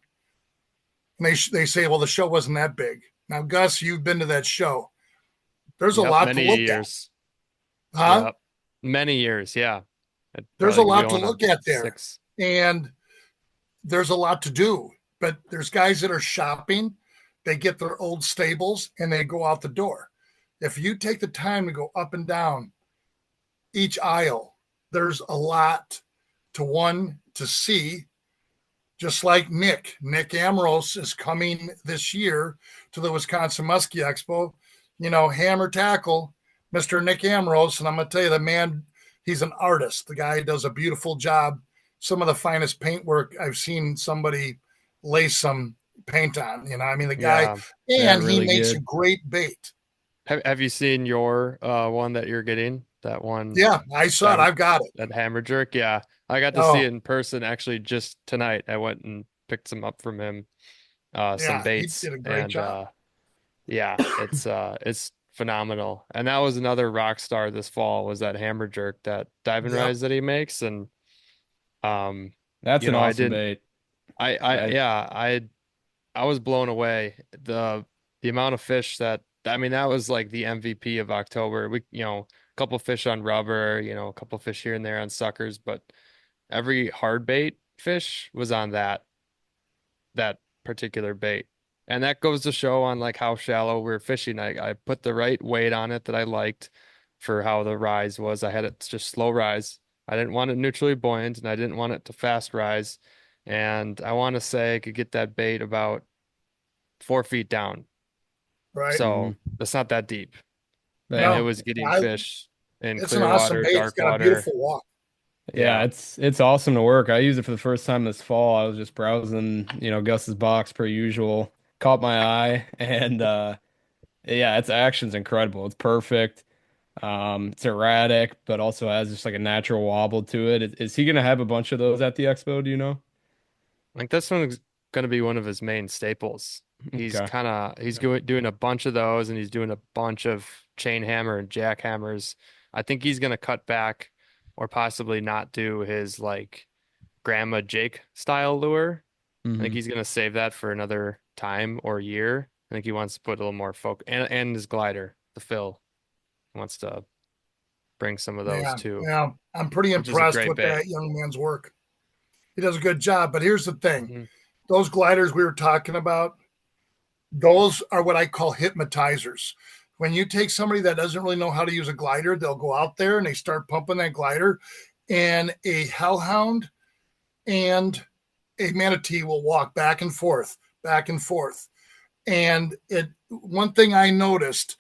And they say, well, the show wasn't that big. Now, Gus, you've been to that show. There's a Yep, lot to many look years. at. Huh? Yep. Many years, yeah. I'd There's a probably be lot to going on look at there. 6. And there's a lot to do. But there's guys that are shopping. They get their old stables and they go out the door. If you take the time to go up and down each aisle, there's a lot to see. Just like Nick Ambrose is coming this year to the Wisconsin Muskie Expo. Hammer tackle, Mr. Nick Ambrose. And I'm going to tell you, the man, he's an artist. The guy does a beautiful job. Some of the finest paint work I've seen somebody lay some paint on. The guy, Yeah, and really he makes good. a great bait. Have you seen your one that you're getting? That one? Yeah, I saw it. I've got it. That hammer jerk? Yeah. I got to see it in person actually just tonight. I went and picked some up from him, some baits. He did a great job. Yeah, it's phenomenal. And that was another rock star this fall was that hammer jerk, that diving rise that he makes. And That's an awesome bait. I was blown away. The amount of fish that was like the MVP of October. A couple fish on rubber, a couple fish here and there on suckers, but every hard bait fish was on that particular bait. And that goes to show on like how shallow we're fishing. I put the right weight on it that I liked for how the rise was. I had it just slow rise. I didn't want it neutrally buoyant and I didn't want it to fast rise. And I want to say I could get that bait about 4 feet down. Right. So that's not that deep. And Yeah. it was getting fish in it's clear an awesome water, bait. dark It's got water. a beautiful walk. Yeah, it's awesome to work. I used it for the first time this fall. I was just browsing, Gus's box per usual. Caught my eye, and its action's incredible. It's perfect. It's erratic, but also has just like a natural wobble to it. Is he gonna have a bunch of those at the expo? Do you know? Like this one's gonna be one of his main staples. He's Okay. doing a bunch of those, and he's doing a bunch of chain hammer and jackhammers. I think he's gonna cut back, or possibly not do his like Grandma Jake style lure. I think Mhm. he's gonna save that for another time or year. I think he wants to put a little more focus and his glider, the fill. He wants to bring some of those too, Yeah. I'm pretty which is a impressed great with bait. that young man's work. He does a good job. But here's the thing. Mhm. Those gliders we were talking about, those are what I call hypnotizers. When you take somebody that doesn't really know how to use a glider, they'll go out there and they start pumping that glider, and a hellhound and a manatee will walk back and forth, back and forth. And one thing I noticed,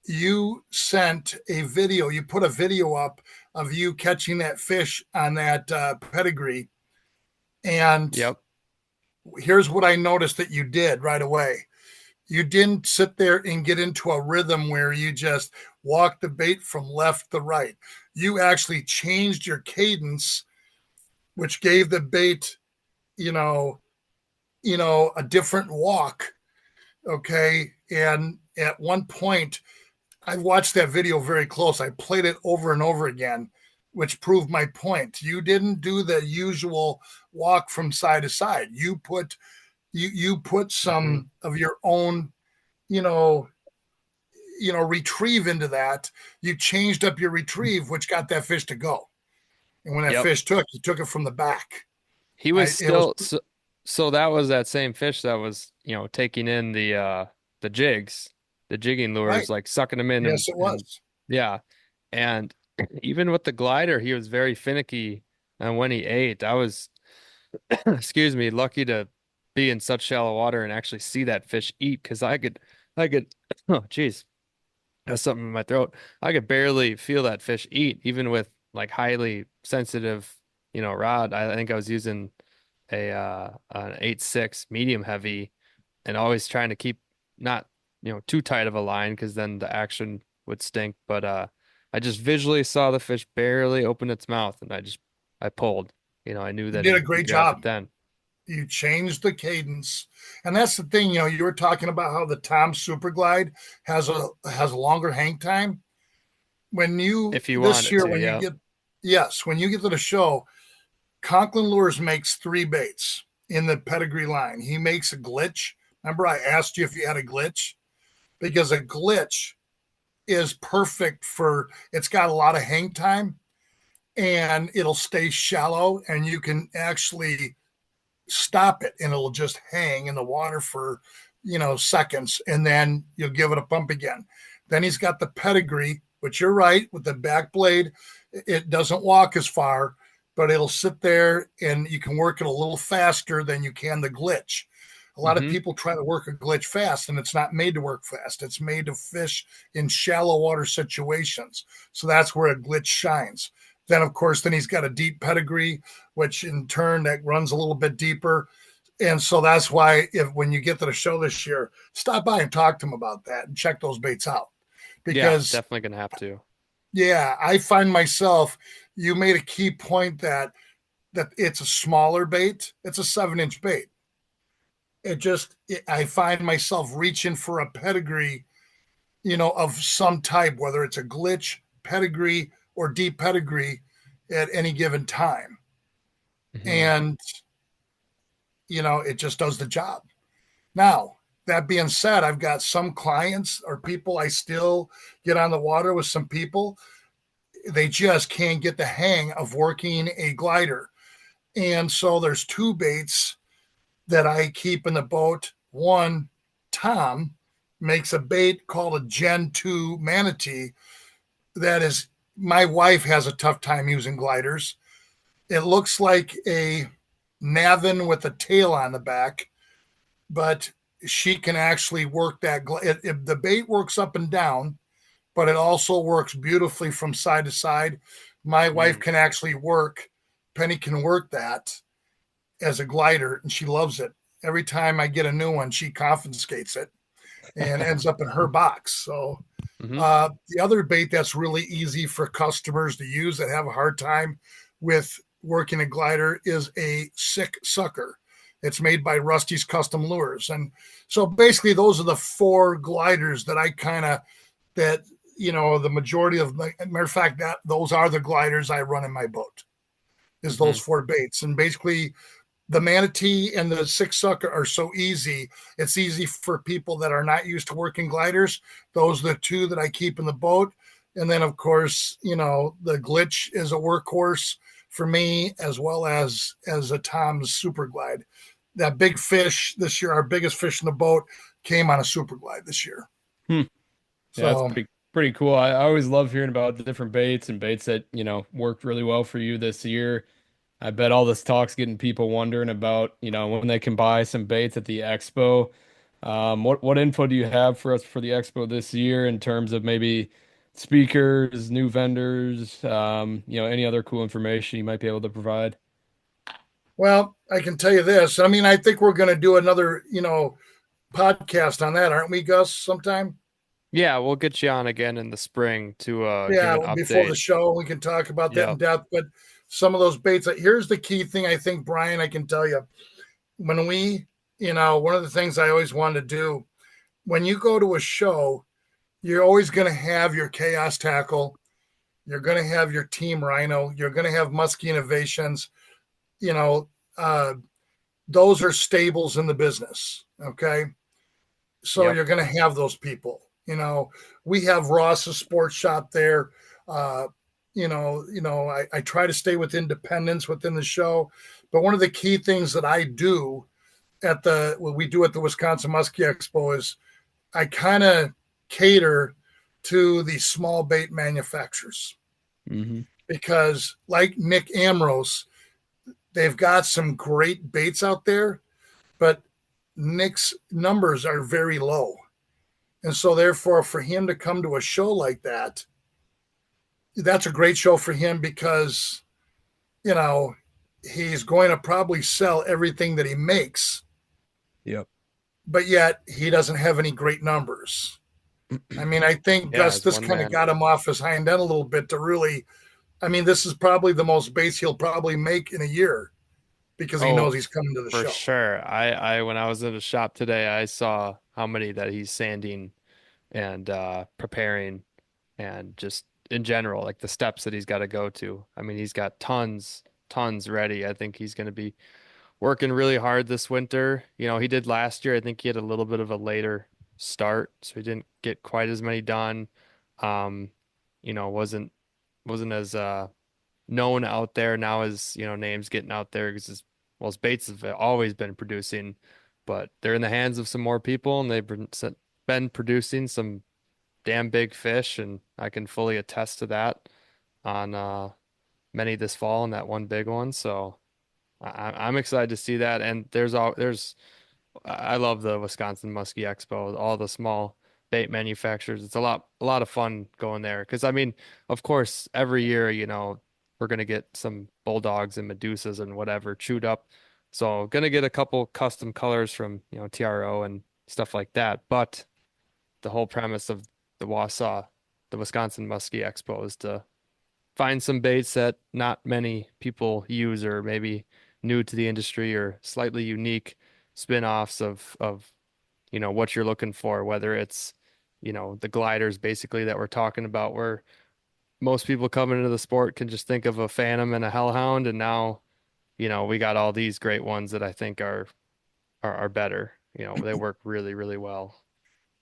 you put a video up of you catching that fish on that pedigree. And Yep. here's what I noticed that you did right away. You didn't sit there and get into a rhythm where you just walk the bait from left to right. You actually changed your cadence, which gave the bait, a different walk. Okay. And at one point, I watched that video very close. I played it over and over again, which proved my point. You didn't do the usual walk from side to side. You put some of your own, retrieve into that. You changed up your retrieve, which got that fish to go. And when that fish you took it from the back. He was so that was that same fish that was, taking in the jigs, the jigging lures, Right. like sucking them in. Yes, it was. Yeah. And even with the glider, he was very finicky And when he ate, I was, excuse me, lucky to be in such shallow water and actually see that fish eat because I could, oh, geez, has something in my throat. I could barely feel that fish eat, even with like highly sensitive, rod. I think I was using an 8.6 medium heavy and always trying to keep not, too tight of a line because then the action would stink. But I just visually saw the fish barely open its mouth and I pulled. I knew You that did a he great grabbed job. it then. You changed the cadence, and that's the thing. You were talking about how the Tom Super Glide has a longer hang time. When you If you want this it year, to, when you yeah. get yes, when you get to the show, Conklin Lures makes 3 baits in the pedigree line. He makes a glitch. Remember, I asked you if you had a glitch because a glitch is perfect for. It's got a lot of hang time, and it'll stay shallow, and you can actually stop it and it'll just hang in the water for seconds, and then you'll give it a pump again. Then he's got the pedigree, which you're right, with the back blade, it doesn't walk as far, but it'll sit there and you can work it a little faster than you can the glitch. A lot of Hmm. people try to work a glitch fast, and it's not made to work fast. It's made to fish in shallow water situations. So that's where a glitch shines. Then, of course, then he's got a deep pedigree, which in turn that runs a little bit deeper. And so that's why when you get to the show this year, stop by and talk to him about that and check those baits out. Yeah, Because definitely gonna have to. yeah, I find myself, you made a key point that it's a smaller bait. It's a 7-inch bait. I find myself reaching for a pedigree, of some type, whether it's a glitch pedigree or deep pedigree at any given time. Hmm. And, it just does the job. Now, that being said, I've got some clients or people I still get on the water with some people. They just can't get the hang of working a glider. And so there's 2 baits that I keep in the boat. One, Tom makes a bait called a Gen 2 manatee. That is, my wife has a tough time using gliders. It looks like a Navin with a tail on the back, but she can actually work that. The bait works up and down, but it also works beautifully from side to side. My wife Mm. can actually work. Penny can work that as a glider, and she loves it. Every time I get a new one, she confiscates it and ends up in her box. So Hmm. the other bait that's really easy for customers to use that have a hard time with working a glider is a sick sucker. It's made by Rusty's Custom Lures. And so basically those are the 4 gliders that I kind of that the majority of, matter of fact, that those are the gliders I run in my boat, is Hmm. those 4 baits. And basically the manatee and the sick sucker are so easy. It's easy for people that are not used to working gliders. Those are the 2 that I keep in the boat. And then, of course, the glitch is a workhorse for me, as well as a Tom's Super Glide. That big fish this year, our biggest fish in the boat, came on a Super Glide this year. Hmm. Yeah, that's So pretty cool. I always love hearing about the different baits and baits that, worked really well for you this year. I bet all this talk's getting people wondering about, when they can buy some baits at the expo. What info do you have for us for the expo this year in terms of maybe speakers, new vendors, any other cool information you might be able to provide? well, I can tell you this. I mean, I think we're going to do another, podcast on that, aren't we, Gus? Sometime. Yeah, we'll get you on again in the spring to give Yeah, an before update. the show, we can talk about that in Yep. depth. But some of those baits, here's the key thing I think, Brian, I can tell you. When one of the things I always wanted to do, when you go to a show, you're always going to have your chaos tackle. You're going to have your team rhino. You're going to have Musky Innovations. You know, uh, those are stables in the business. Okay. So Yep. you're going to have those people. We have Ross's sports shop there. Uh, I try to stay with independence within the show, but one of the key things that I do what we do at the Wisconsin Muskie Expo is I kind of cater to the small bait manufacturers. Hmm. because like Nick Ambrose, they've got some great baits out there, but Nick's numbers are very low. And so therefore for him to come to a show like that, that's a great show for him because, you know, he's going to probably sell everything that he makes. Yep. But yet he doesn't have any great numbers. I mean, I think Yeah, Gus, it's this one kind of man. got him off his hind end a little bit to really, I mean, this is probably the most baits he'll probably make in a year because he Oh, knows he's coming to the for show. sure. I when I was in the shop today, I saw how many that he's sanding and preparing and just in general, like the steps that he's got to go to. I mean, he's got tons ready. I think he's going to be working really hard this winter. You know, he did last year. I think he had a little bit of a later start, so he didn't get quite as many done. Um, you know, wasn't as known out there. Now his, name's getting out there because his baits have always been producing, but they're in the hands of some more people and been producing some damn big fish, and I can fully attest to that on many this fall and that one big one. So I'm excited to see that. And I love the Wisconsin Musky Expo, all the small bait manufacturers. It's a lot of fun going there because I mean, of course, every year, we're gonna get some bulldogs and medusas and whatever chewed up. So gonna get a couple custom colors from, TRO and stuff like that. But the whole premise of the Wausau, the Wisconsin Muskie Expo is to find some baits that not many people use or maybe new to the industry or slightly unique spin-offs of what you're looking for, whether it's the gliders basically that we're talking about where most people coming into the sport can just think of a Phantom and a Hellhound, and now we got all these great ones that I think are better. They work really, really well.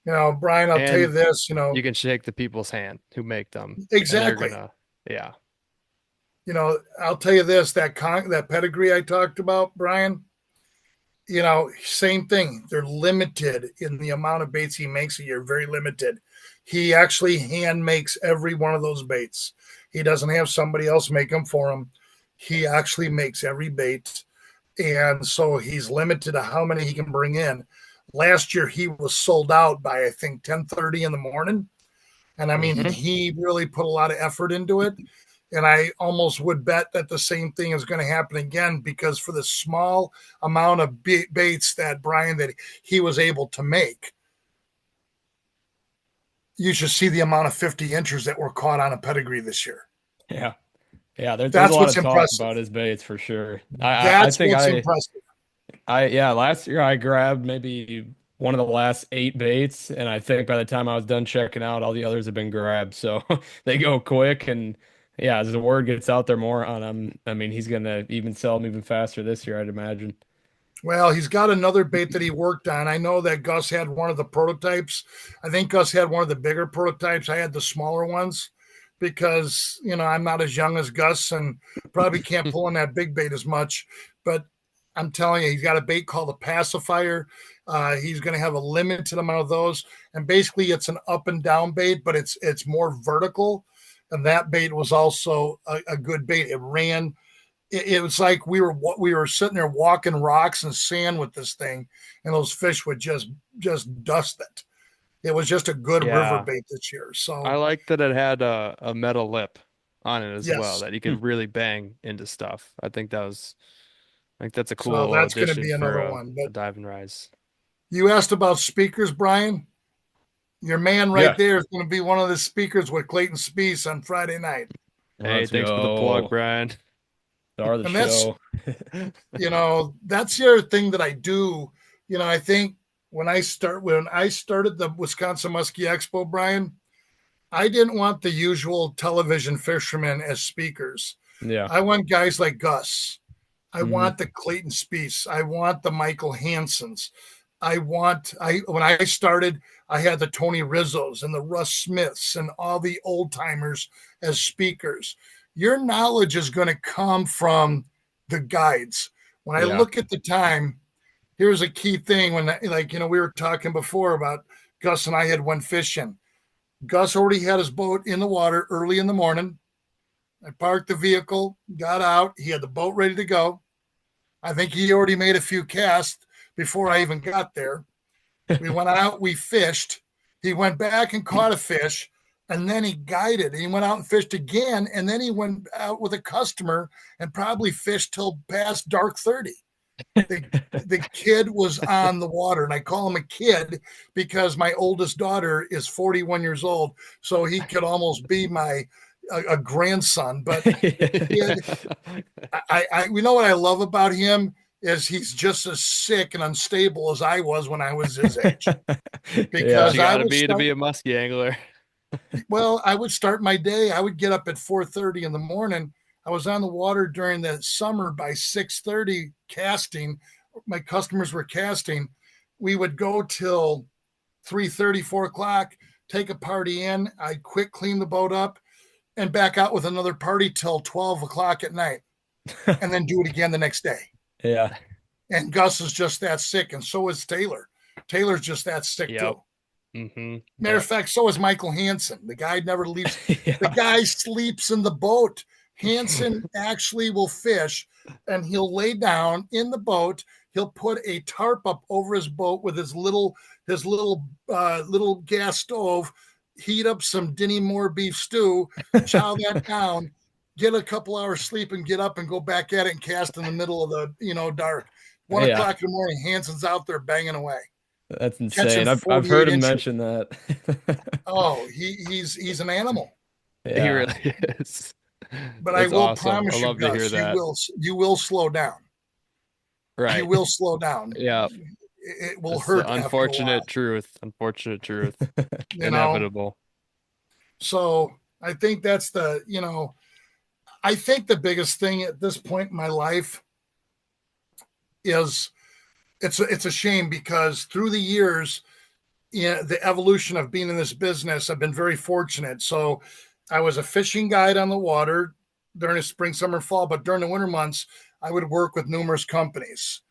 Brian, I'll tell you And this, you can shake the people's hand who make them, and they're exactly. gonna, yeah. I'll tell you this, that pedigree I talked about, Brian, same thing. They're limited in the amount of baits he makes a year, very limited. He actually hand makes every one of those baits. He doesn't have somebody else make them for him. He actually makes every bait. And so he's limited to how many he can bring in. Last year he was sold out by I think 10:30 in the morning. And I mean, Hmm. he really put a lot of effort into it. And I almost would bet that the same thing is going to happen again because for the small amount of baits that Brian that he was able to make, you should see the amount of 50 inches that were caught on a pedigree this year. Yeah. Yeah, there's a That's lot what's of talk impressive. about his baits for sure. I That's think what's impressive. yeah, last year I grabbed maybe one of the last 8 baits, and I think by the time I was done checking out, all the others have been grabbed. So they go quick, and yeah, as the word gets out there more on him, I mean, he's gonna even sell them even faster this year, I'd imagine. Well, he's got another bait that he worked on. I know that Gus had one of the prototypes. I think Gus had one of the bigger prototypes. I had the smaller ones because, I'm not as young as Gus and probably can't pull in that big bait as much. But I'm telling you, he's got a bait called a pacifier. He's going to have a limited amount of those. And basically, it's an up and down bait, but it's more vertical. And that bait was also a good bait. It ran it was like we were sitting there walking rocks and sand with this thing, and those fish would just dust it. It was just a good river Yeah. bait this year. I So like that it had a metal lip on it as well, yes, that you could really bang into stuff. I think that's a cool so little that's going to addition be for another a, one. a But dive and rise. you asked about speakers, Brian. Your man right Yeah, there is going to be one of the speakers with Clayton Spees on Friday night, Hey, let's thanks for the plug, go. Brian. Star of the and that's show. that's the other thing that I do. I think when I started the Wisconsin Muskie Expo, Brian, I didn't want the usual television fishermen as speakers. Yeah. I want guys like Gus. I Hmm. want the Clayton Spees. I want the Michael Hansons. When I started, I had the Tony Rizzos and the Russ Smiths and all the old timers as speakers. Your knowledge is going to come from the guides. When I Yeah. look at the time, here's a key thing when we were talking before about Gus and I had went fishing. Gus already had his boat in the water early in the morning. I parked the vehicle, got out. He had the boat ready to go. I think he already made a few casts before I even got there. We went out, we fished. He went back and caught a fish, and then he guided. He went out and fished again, and then he went out with a customer and probably fished till past dark 30. The kid was on the water, and I call him a kid because my oldest daughter is 41 years old, so he could almost be a grandson. But the kid, we know what I love about him is he's just as sick and unstable as I was when I was his age. Because You gotta be to be a musky angler. well, I would start my day. I would get up at 4:30 in the morning. I was on the water during the summer by 6:30 casting. My customers were casting. We would go till 3:30, 4 o'clock, take a party in. I'd quick clean the boat up and back out with another party till 12 o'clock at night, and then do it again the next day. Yeah. And Gus is just that sick, and so is Taylor. Taylor's just that sick too. Matter of fact, so is Michael Hansen. The guy never leaves. The guy sleeps in the boat. Hansen actually will fish, and he'll lay down in the boat. He'll put a tarp up over his boat with his little gas stove, heat up some Dinny Moore beef stew, chow that down, get a couple hours sleep, and get up and go back at it and cast in the middle of the dark. 1 o'clock in the morning, Hansen's out there banging away. That's insane. I've heard him mention that. Oh, he's an animal. Yeah. He really is. But that's I will awesome. Promise you, Gus, you will slow down. Right. You will slow down. Yeah. It will hurt. Unfortunate truth. Unfortunate truth. Inevitable. So I think that's I think the biggest thing at this point in my life is it's a shame because through the years, the evolution of being in this business, I've been very fortunate. So I was a fishing guide on the water during the spring, summer, fall, but during the winter months, I would work with numerous companies.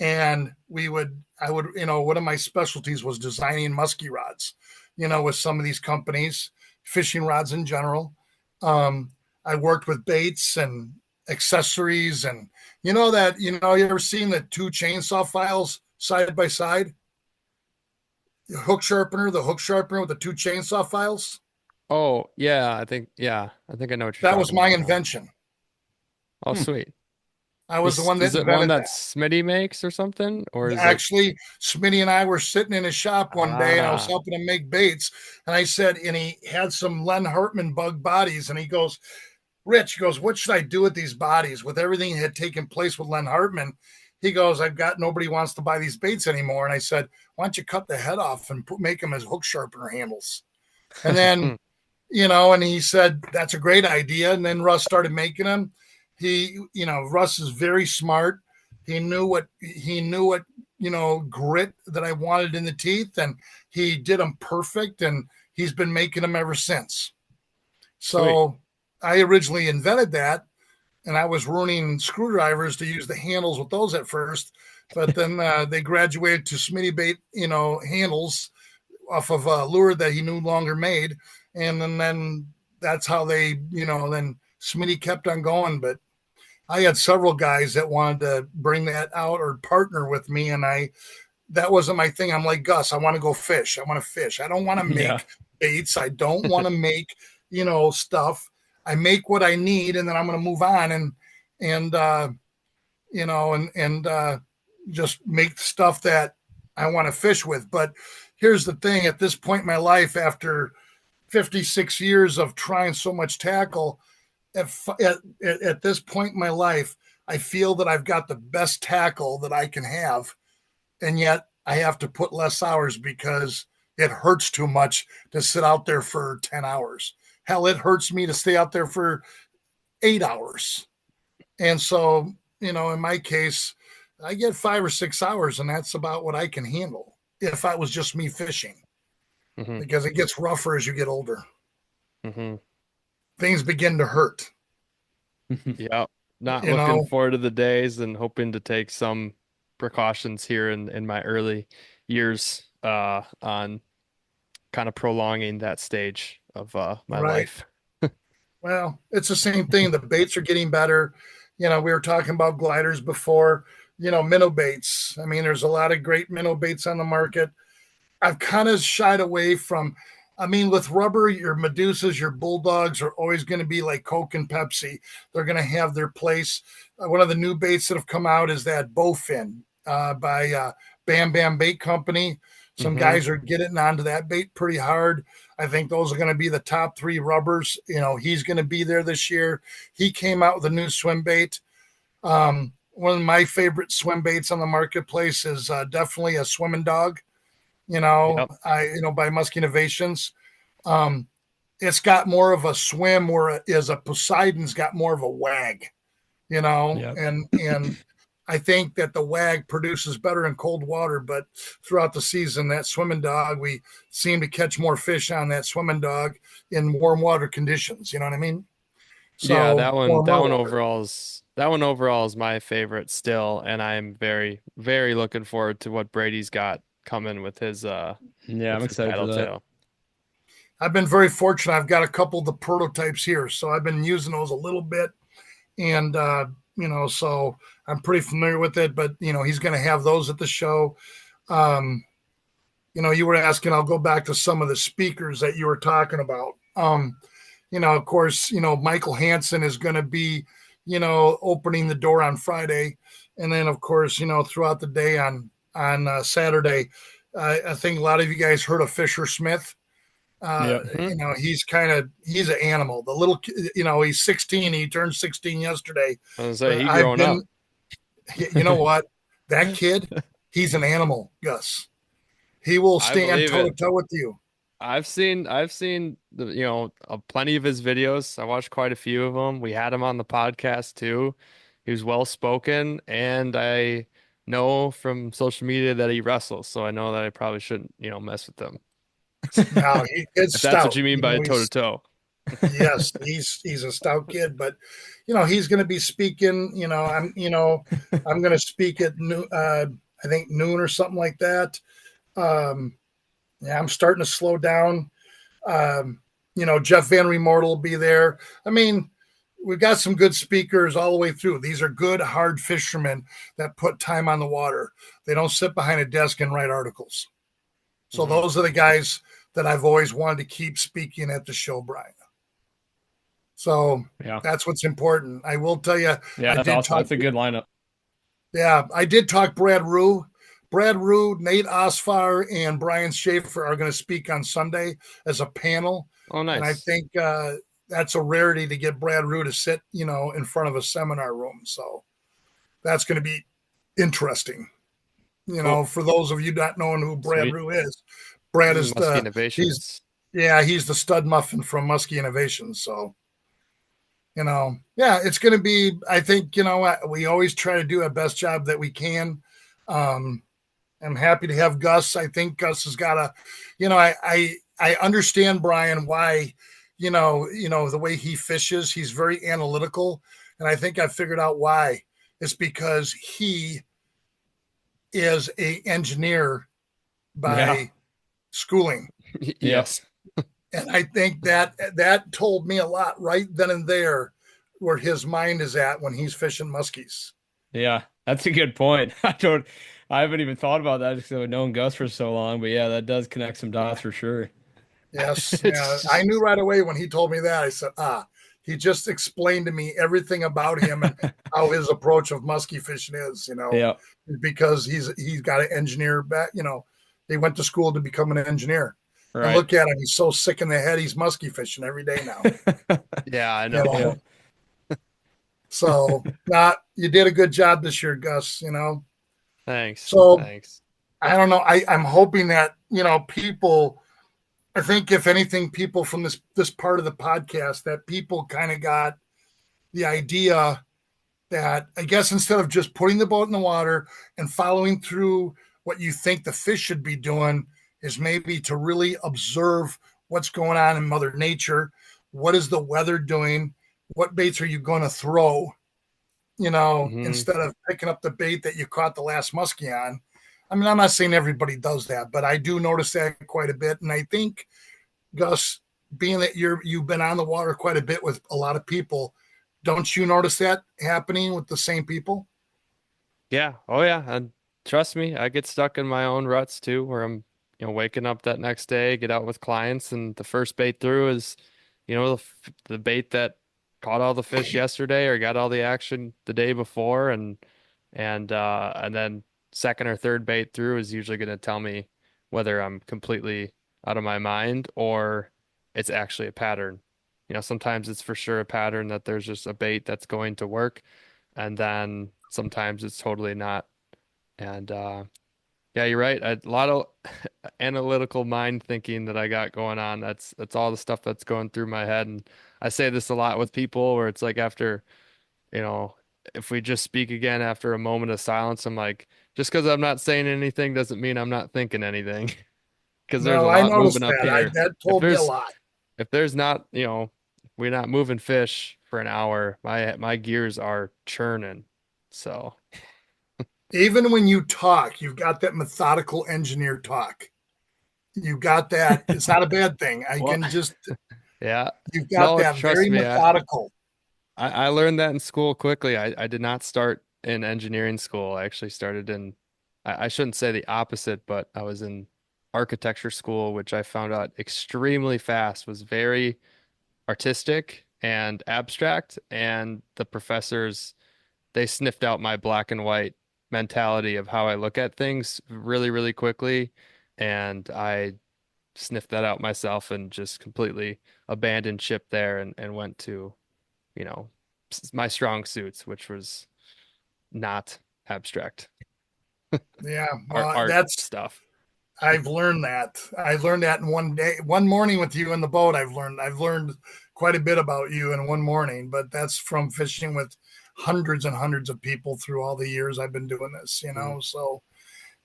And I would, one of my specialties was designing musky rods, with some of these companies, fishing rods in general. I worked with baits and accessories and you ever seen the two chainsaw files side by side? The hook sharpener with the two chainsaw files. Oh yeah, I think I know what you're that was my invention. Oh sweet. I was the one that is it one that Smitty makes or something? Or is actually Smitty and I were sitting in his shop one day and I was helping him make baits. And I said, and he had some Len Hartman bug bodies, and he goes, Rich, what should I do with these bodies? With everything that had taken place with Len Hartman, he goes, nobody wants to buy these baits anymore. And I said, why don't you cut the head off and make them as hook sharpener handles? And then, and he said, that's a great idea. And then Russ started making them. Russ is very smart. He knew what, grit that I wanted in the teeth, and he did them perfect. And he's been making them ever since. So sweet. I originally invented that, and I was ruining screwdrivers to use the handles with those at first, but then they graduated to Smitty bait, handles off of a lure that he no longer made. And then that's how they, then Smitty kept on going. But I had several guys that wanted to bring that out or partner with me. And that wasn't my thing. I'm like, Gus, I want to go fish. I want to fish. I don't want to make baits. I don't want to make, stuff. I make what I need, and then I'm going to move on and just make stuff that I want to fish with. But here's the thing: at this point in my life, after 56 years of trying so much tackle, at this point in my life, I feel that I've got the best tackle that I can have, and yet I have to put less hours because it hurts too much to sit out there for 10 hours. Hell, it hurts me to stay out there for 8 hours. And so, in my case, I get 5 or 6 hours, and that's about what I can handle if I was just me fishing, because it gets rougher as you get older. Things begin to hurt. Yeah. Not looking forward to the days and hoping to take some precautions here in my early years on kind of prolonging that stage of my life. Well, it's the same thing. The baits are getting better. We were talking about gliders before, minnow baits. I mean, there's a lot of great minnow baits on the market. I've kind of shied away from, with rubber, your Medusas, your Bulldogs are always going to be like Coke and Pepsi. They're going to have their place. One of the new baits that have come out is that Bowfin by Bam Bam Bait Company. Some guys are getting onto that bait pretty hard. I think those are going to be the top 3 rubbers. He's going to be there this year. He came out with a new swim bait. One of my favorite swim baits on the marketplace is definitely a Swimming Dog. Yep. By Musky Innovations. It's got more of a swim, whereas a Poseidon's got more of a wag, Yep. and I think that the wag produces better in cold water, but throughout the season, that Swimming Dog, we seem to catch more fish on that Swimming Dog in warm water conditions. You know what I mean? So Yeah, that one water. overall is my favorite still, and I'm very, very looking forward to what Brady's got coming with his I'm with his excited for paddle that. tail. I've been very fortunate. I've got a couple of the prototypes here, so I've been using those a little bit, and so I'm pretty familiar with it. But he's going to have those at the show. You were asking. I'll go back to some of the speakers that you were talking about. Of course, Michael Hansen is going to be, opening the door on Friday, and then of course, throughout the day on Saturday. I think a lot of you guys heard of Fisher Smith. He's an animal. The little, he's 16. He turned 16 yesterday. I was gonna say he I've growing up. You know what? That kid, he's an animal, Gus. He will I stand believe toe to it. toe with you. I've seen plenty of his videos. I watched quite a few of them. We had him on the podcast too. He was well spoken, and I know from social media that he wrestles, so I know that I probably shouldn't, mess with him. Now it's If that's what stout. you mean by toe to toe. Yes, he's a stout kid, but he's going to be speaking. I'm going to speak at noon, I think noon or something like that. I'm starting to slow down. Jeff Van Remortel will be there. I mean, we've got some good speakers all the way through. These are good, hard fishermen that put time on the water. They don't sit behind a desk and write articles. So those are the guys that I've always wanted to keep speaking at the show, Brian. So that's what's important. I will tell you. Yeah, that's awesome. That's a good lineup. Yeah, I did talk Brad Rue. Brad Rue, Nate Osfar, and Brian Schaefer are going to speak on Sunday as a panel. Oh, nice. And I think that's a rarity to get Brad Rue to sit, in front of a seminar room. So that's going to be interesting. Cool. For those of you not knowing who Brad Sweet. Rue is, Brad is Musky Innovations. he's the stud muffin from Musky Innovations. So, it's going to be, I think, we always try to do our best job that we can. I'm happy to have Gus. I think Gus has got I understand, Brian, why, the way he fishes, he's very analytical. And I think I figured out why. It's because he is an engineer by schooling. Yes. And I think that told me a lot right then and there where his mind is at when he's fishing muskies. Yeah, that's a good point. I haven't even thought about that because I've known Gus for so long, but yeah, that does connect some dots for sure. Yes. Yeah. I knew right away when he told me that. I said, he just explained to me everything about him and how his approach of musky fishing is, because he's got an engineer back, he went to school to become an engineer. Right. And look at him. He's so sick in the head. He's musky fishing every day now. Yeah, I know. Yeah. So you did a good job this year, Gus, Thanks. So Thanks. I don't know. I'm hoping that, people, I think if anything, people from this part of the podcast, that people kind of got the idea that, I guess, instead of just putting the boat in the water and following through what you think the fish should be doing, is maybe to really observe what's going on in Mother Nature. What is the weather doing? What baits are you going to throw? Instead of picking up the bait that you caught the last muskie on. I mean, I'm not saying everybody does that, but I do notice that quite a bit. And I think, Gus, being that you've been on the water quite a bit with a lot of people, don't you notice that happening with the same people? Yeah. Oh yeah. And trust me, I get stuck in my own ruts too, where I'm, waking up that next day, get out with clients, and the first bait through is, the bait that caught all the fish yesterday or got all the action the day before, and then second or third bait through is usually going to tell me whether I'm completely out of my mind or it's actually a pattern. Sometimes it's for sure a pattern that there's just a bait that's going to work, and then sometimes it's totally not. And yeah, you're right. A lot of analytical mind thinking that I got going on. That's all the stuff that's going through my head. And I say this a lot with people where it's like after, you know, if we just speak again after a moment of silence, I'm like, just because I'm not saying anything doesn't mean I'm not thinking anything. Because there's No, a I lot moving noticed up that. here. That If told me a there's lot. if there's not, we're not moving fish for an hour, my gears are churning. So Even when you talk, you've got that methodical engineer talk. You got that. It's not a bad thing. I well, can just, yeah. you've got No, that trust very me, methodical. I learned that in school quickly. I did not start in engineering school. I actually started in, I shouldn't say the opposite, but I was in architecture school, which I found out extremely fast was very artistic and abstract. And the professors, they sniffed out my black and white mentality of how I look at things really, really quickly. And I sniffed that out myself and just completely abandoned ship there and went to my strong suits, which was not abstract Yeah. art That's, stuff. I've learned that. I learned that in one day, one morning with you in the boat. I've learned quite a bit about you in one morning, but that's from fishing with hundreds and hundreds of people through all the years I've been doing this, Mhm. so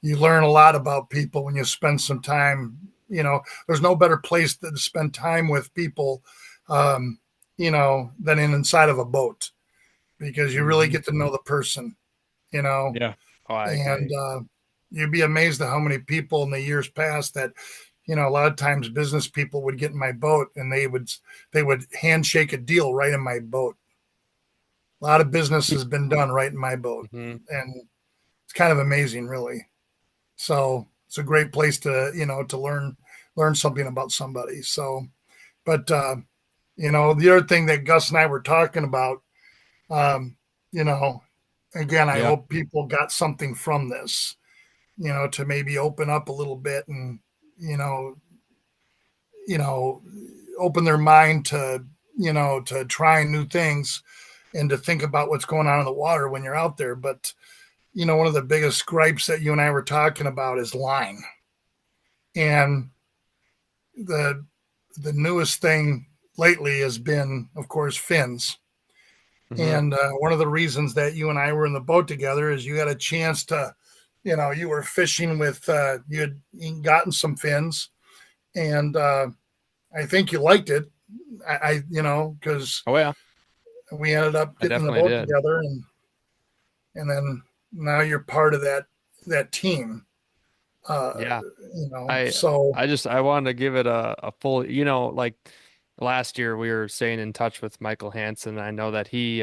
you learn a lot about people when you spend some time. There's no better place to spend time with people, um, than inside of a boat because you really Mhm. get to know the person, you know, Yeah. Oh, I and agree. you'd be amazed at how many people in the years past that, a lot of times business people would get in my boat and they would handshake a deal right in my boat. A lot of business has been done right in my boat, Hmm. and it's kind of amazing, really. So it's a great place to to learn something about somebody. So, but the other thing that Gus and I were talking about, um, you know, again, I Yeah. hope people got something from this, to maybe open up a little bit and you know, you know, open their mind to to trying new things and to think about what's going on in the water when you're out there. But one of the biggest gripes that you and I were talking about is line. And the the newest thing lately has been, of course, fins. Hmm. And one of the reasons that you and I were in the boat together is you had a chance to, you were fishing with, you had gotten some fins, and I think you liked it. Because Oh yeah, we ended up I getting in the definitely boat did. together, and then now you're part of that team. Uh, Yeah. I so I wanted to give it a full, like last year we were staying in touch with Michael Hansen. I know that he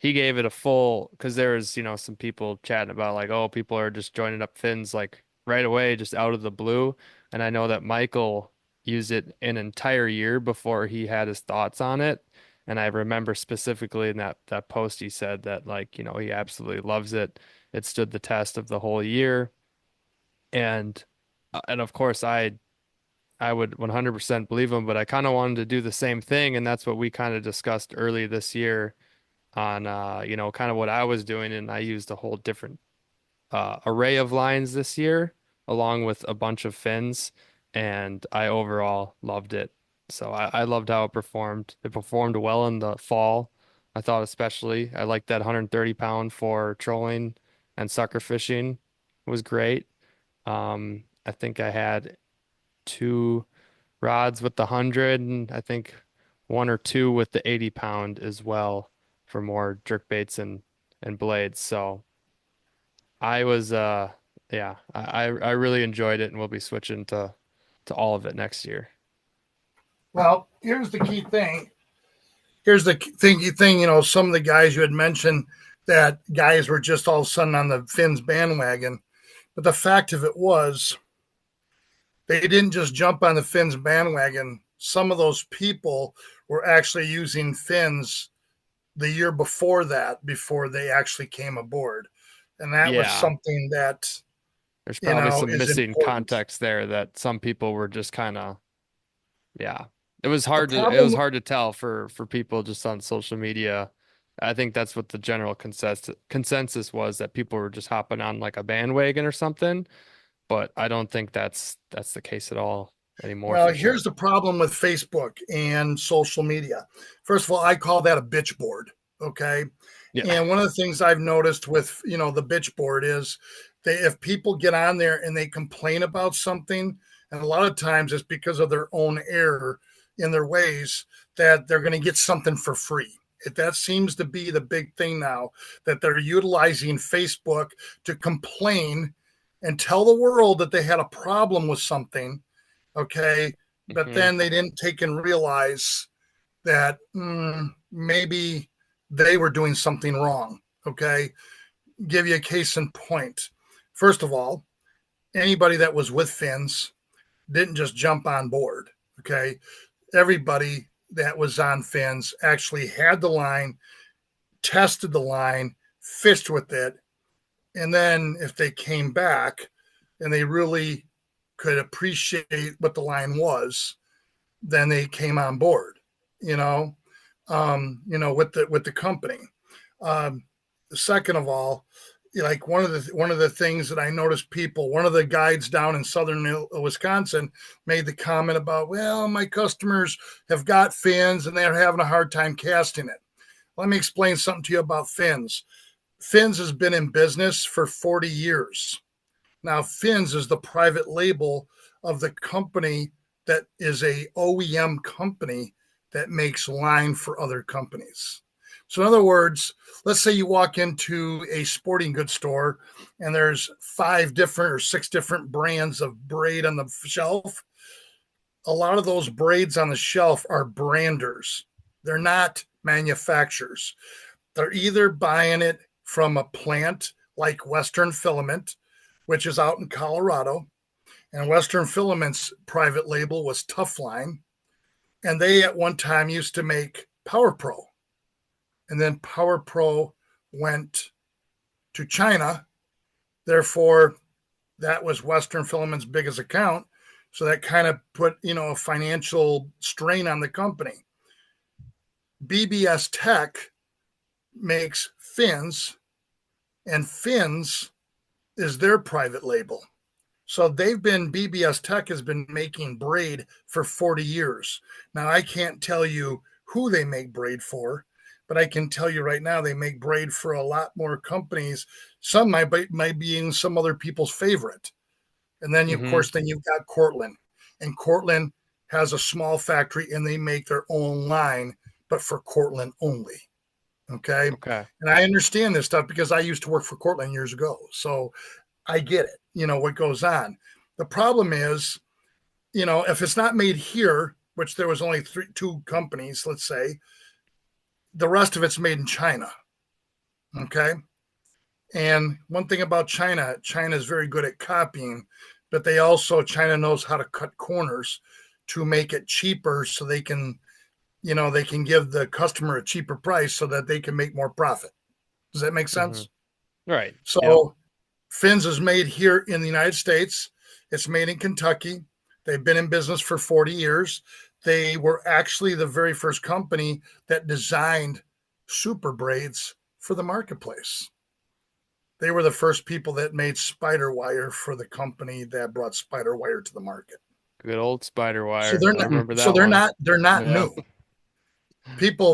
gave it a full because there was, some people chatting about like, oh, people are just joining up fins like right away, just out of the blue. And I know that Michael used it an entire year before he had his thoughts on it. And I remember specifically in that post he said that like, he absolutely loves it. It stood the test of the whole year. And and of course I would 100% believe him, but I kind of wanted to do the same thing, and that's what we kind of discussed early this year on kind of what I was doing, and I used a whole different array of lines this year along with a bunch of fins, and I overall loved it. So I loved how it performed. It performed well in the fall. I thought especially I liked that 130 pound for trolling and sucker fishing. It was great. I think I had two rods with the 100 and I think one or two with the 80 pound as well for more jerk baits and blades. So I was yeah, I really enjoyed it and we'll be switching to all of it next year. Well, here's the key thing. Some of the guys you had mentioned that guys were just all of a sudden on the Finns bandwagon. But the fact of it was, they didn't just jump on the Finns bandwagon. Some of those people were actually using Finns the year before that, before they actually came aboard. And that was Yeah. something that, There's probably some is missing important. context there that some people were just kind of, yeah. It was The hard problem, to tell for people just on social media. I think that's what the general consensus was, that people were just hopping on like a bandwagon or something, but I don't think that's the case at all anymore well, for here's sure. the problem with Facebook and social media. First of all, I call that a bitch board. Okay. Yeah. And one of the things I've noticed with, the bitch board is if people get on there and they complain about something, and a lot of times it's because of their own error in their ways, that they're going to get something for free. That seems to be the big thing now, that they're utilizing Facebook to complain and tell the world that they had a problem with something. Okay. But Mhm. then they didn't take and realize that maybe they were doing something wrong. Okay. Give you a case in point. First of all, anybody that was with Finns didn't just jump on board. Okay. Everybody that was on Finns actually had the line, tested the line, fished with it. And then if they came back and they really could appreciate what the line was, then they came on board, with the company. Um, Second of all, like one of the things that I noticed, one of the guides down in southern Wisconsin made the comment about, well, my customers have got fins and they're having a hard time casting it. Let me explain something to you about fins. Fins has been in business for 40 years. Now, Fins is the private label of the company that is a OEM company that makes line for other companies. So, in other words, let's say you walk into a sporting goods store and there's 5 different or 6 different brands of braid on the shelf. A lot of those braids on the shelf are branders. They're not manufacturers. They're either buying it from a plant like Western Filament, which is out in Colorado. And Western Filament's private label was Toughline. And they at one time used to make Power Pro. And then Power Pro went to China. Therefore, that was Western Filament's biggest account. So that kind of put, a financial strain on the company. BBS Tech makes fins, and fins is their private label. So BBS Tech has been making braid for 40 years. Now, I can't tell you who they make braid for, but I can tell you right now they make braid for a lot more companies. Some might be in some other people's favorite. And then, of course, then you've got Cortland. And Cortland has a small factory and they make their own line, but for Cortland only. Okay. Okay. And I understand this stuff because I used to work for Cortland years ago. So I get it, what goes on. The problem is, if it's not made here, which there was only 2 companies, let's say, the rest of it's made in China. Okay. And one thing about China is very good at copying, but China knows how to cut corners to make it cheaper so they can give the customer a cheaper price so that they can make more profit. Does that make sense? Right. So Yep. Fins is made here in the United States. It's made in Kentucky. They've been in business for 40 years. They were actually the very first company that designed super braids for the marketplace. They were the first people that made spider wire for the company that brought spider wire to the market. Good old spider So wire. they're I not, remember that one. they're not Yeah. new.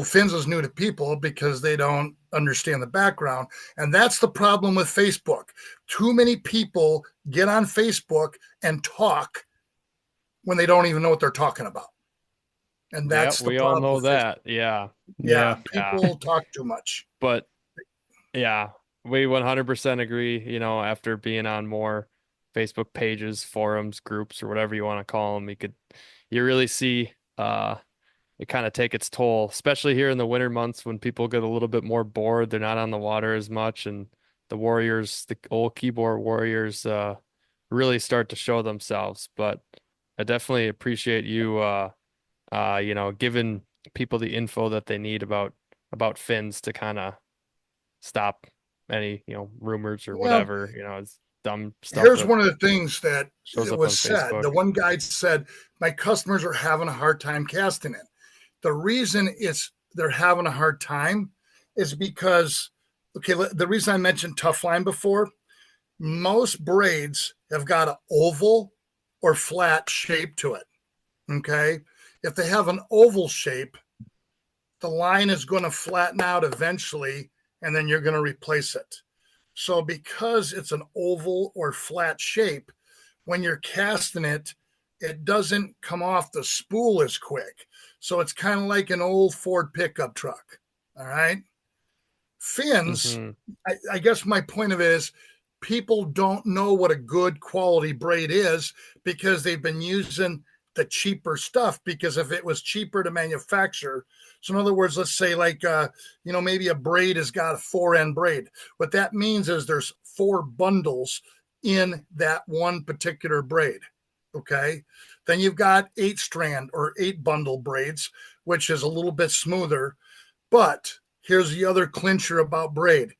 Fins is new to people because they don't understand the background. And that's the problem with Facebook. Too many people get on Facebook and talk when they don't even know what they're talking about. And Yeah, that's the we all problem know with Facebook. that. Yeah. Yeah, Yeah. people talk too much. But yeah, we 100% agree, after being on more Facebook pages, forums, groups, or whatever you want to call them, you really see it kind of take its toll, especially here in the winter months when people get a little bit more bored. They're not on the water as much, and the warriors, the old keyboard warriors, really start to show themselves. But I definitely appreciate you, giving people the info that they need about fins to kind of stop any, rumors or Well, whatever, it's dumb stuff here's that one of the things that shows up on was said. Facebook. The one guy said, my customers are having a hard time casting it. The reason they're having a hard time is because, okay, the reason I mentioned tough line before, most braids have got an oval or flat shape to it. Okay. If they have an oval shape, the line is going to flatten out eventually, and then you're going to replace it. So because it's an oval or flat shape, when you're casting it, it doesn't come off the spool as quick. So it's kind of like an old Ford pickup truck. All right. Fins, Hmm. I guess my point of it is people don't know what a good quality braid is because they've been using the cheaper stuff. Because if it was cheaper to manufacture, so in other words, let's say like maybe a braid has got a 4-end braid. What that means is there's 4 bundles in that one particular braid. Okay. Then you've got 8-strand or 8-bundle braids, which is a little bit smoother. But here's the other clincher about braid.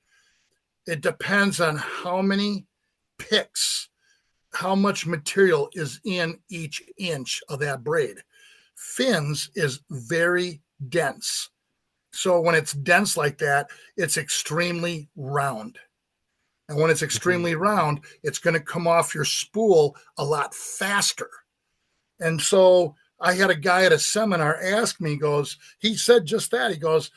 It depends on how many picks, how much material is in each inch of that braid. Fins is very dense. So when it's dense like that, it's extremely round. And when it's extremely round, it's going to come off your spool a lot faster. And so I had a guy at a seminar ask me, he said just that. He goes,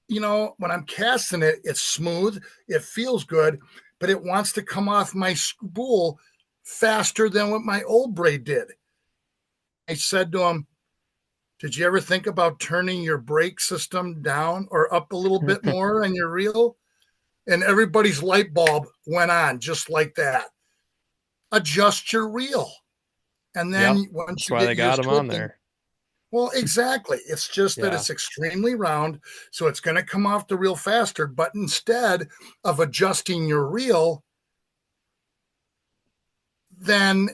when I'm casting it, it's smooth, it feels good, but it wants to come off my spool faster than what my old braid did. I said to him, did you ever think about turning your brake system down or up a little bit more on your reel? And everybody's light bulb went on just like that. Adjust your reel. And Yep. then once That's you why get they got used them to on it, then, there. well, exactly. It's just that Yeah. it's extremely round. So it's going to come off the reel faster. But instead of adjusting your reel, then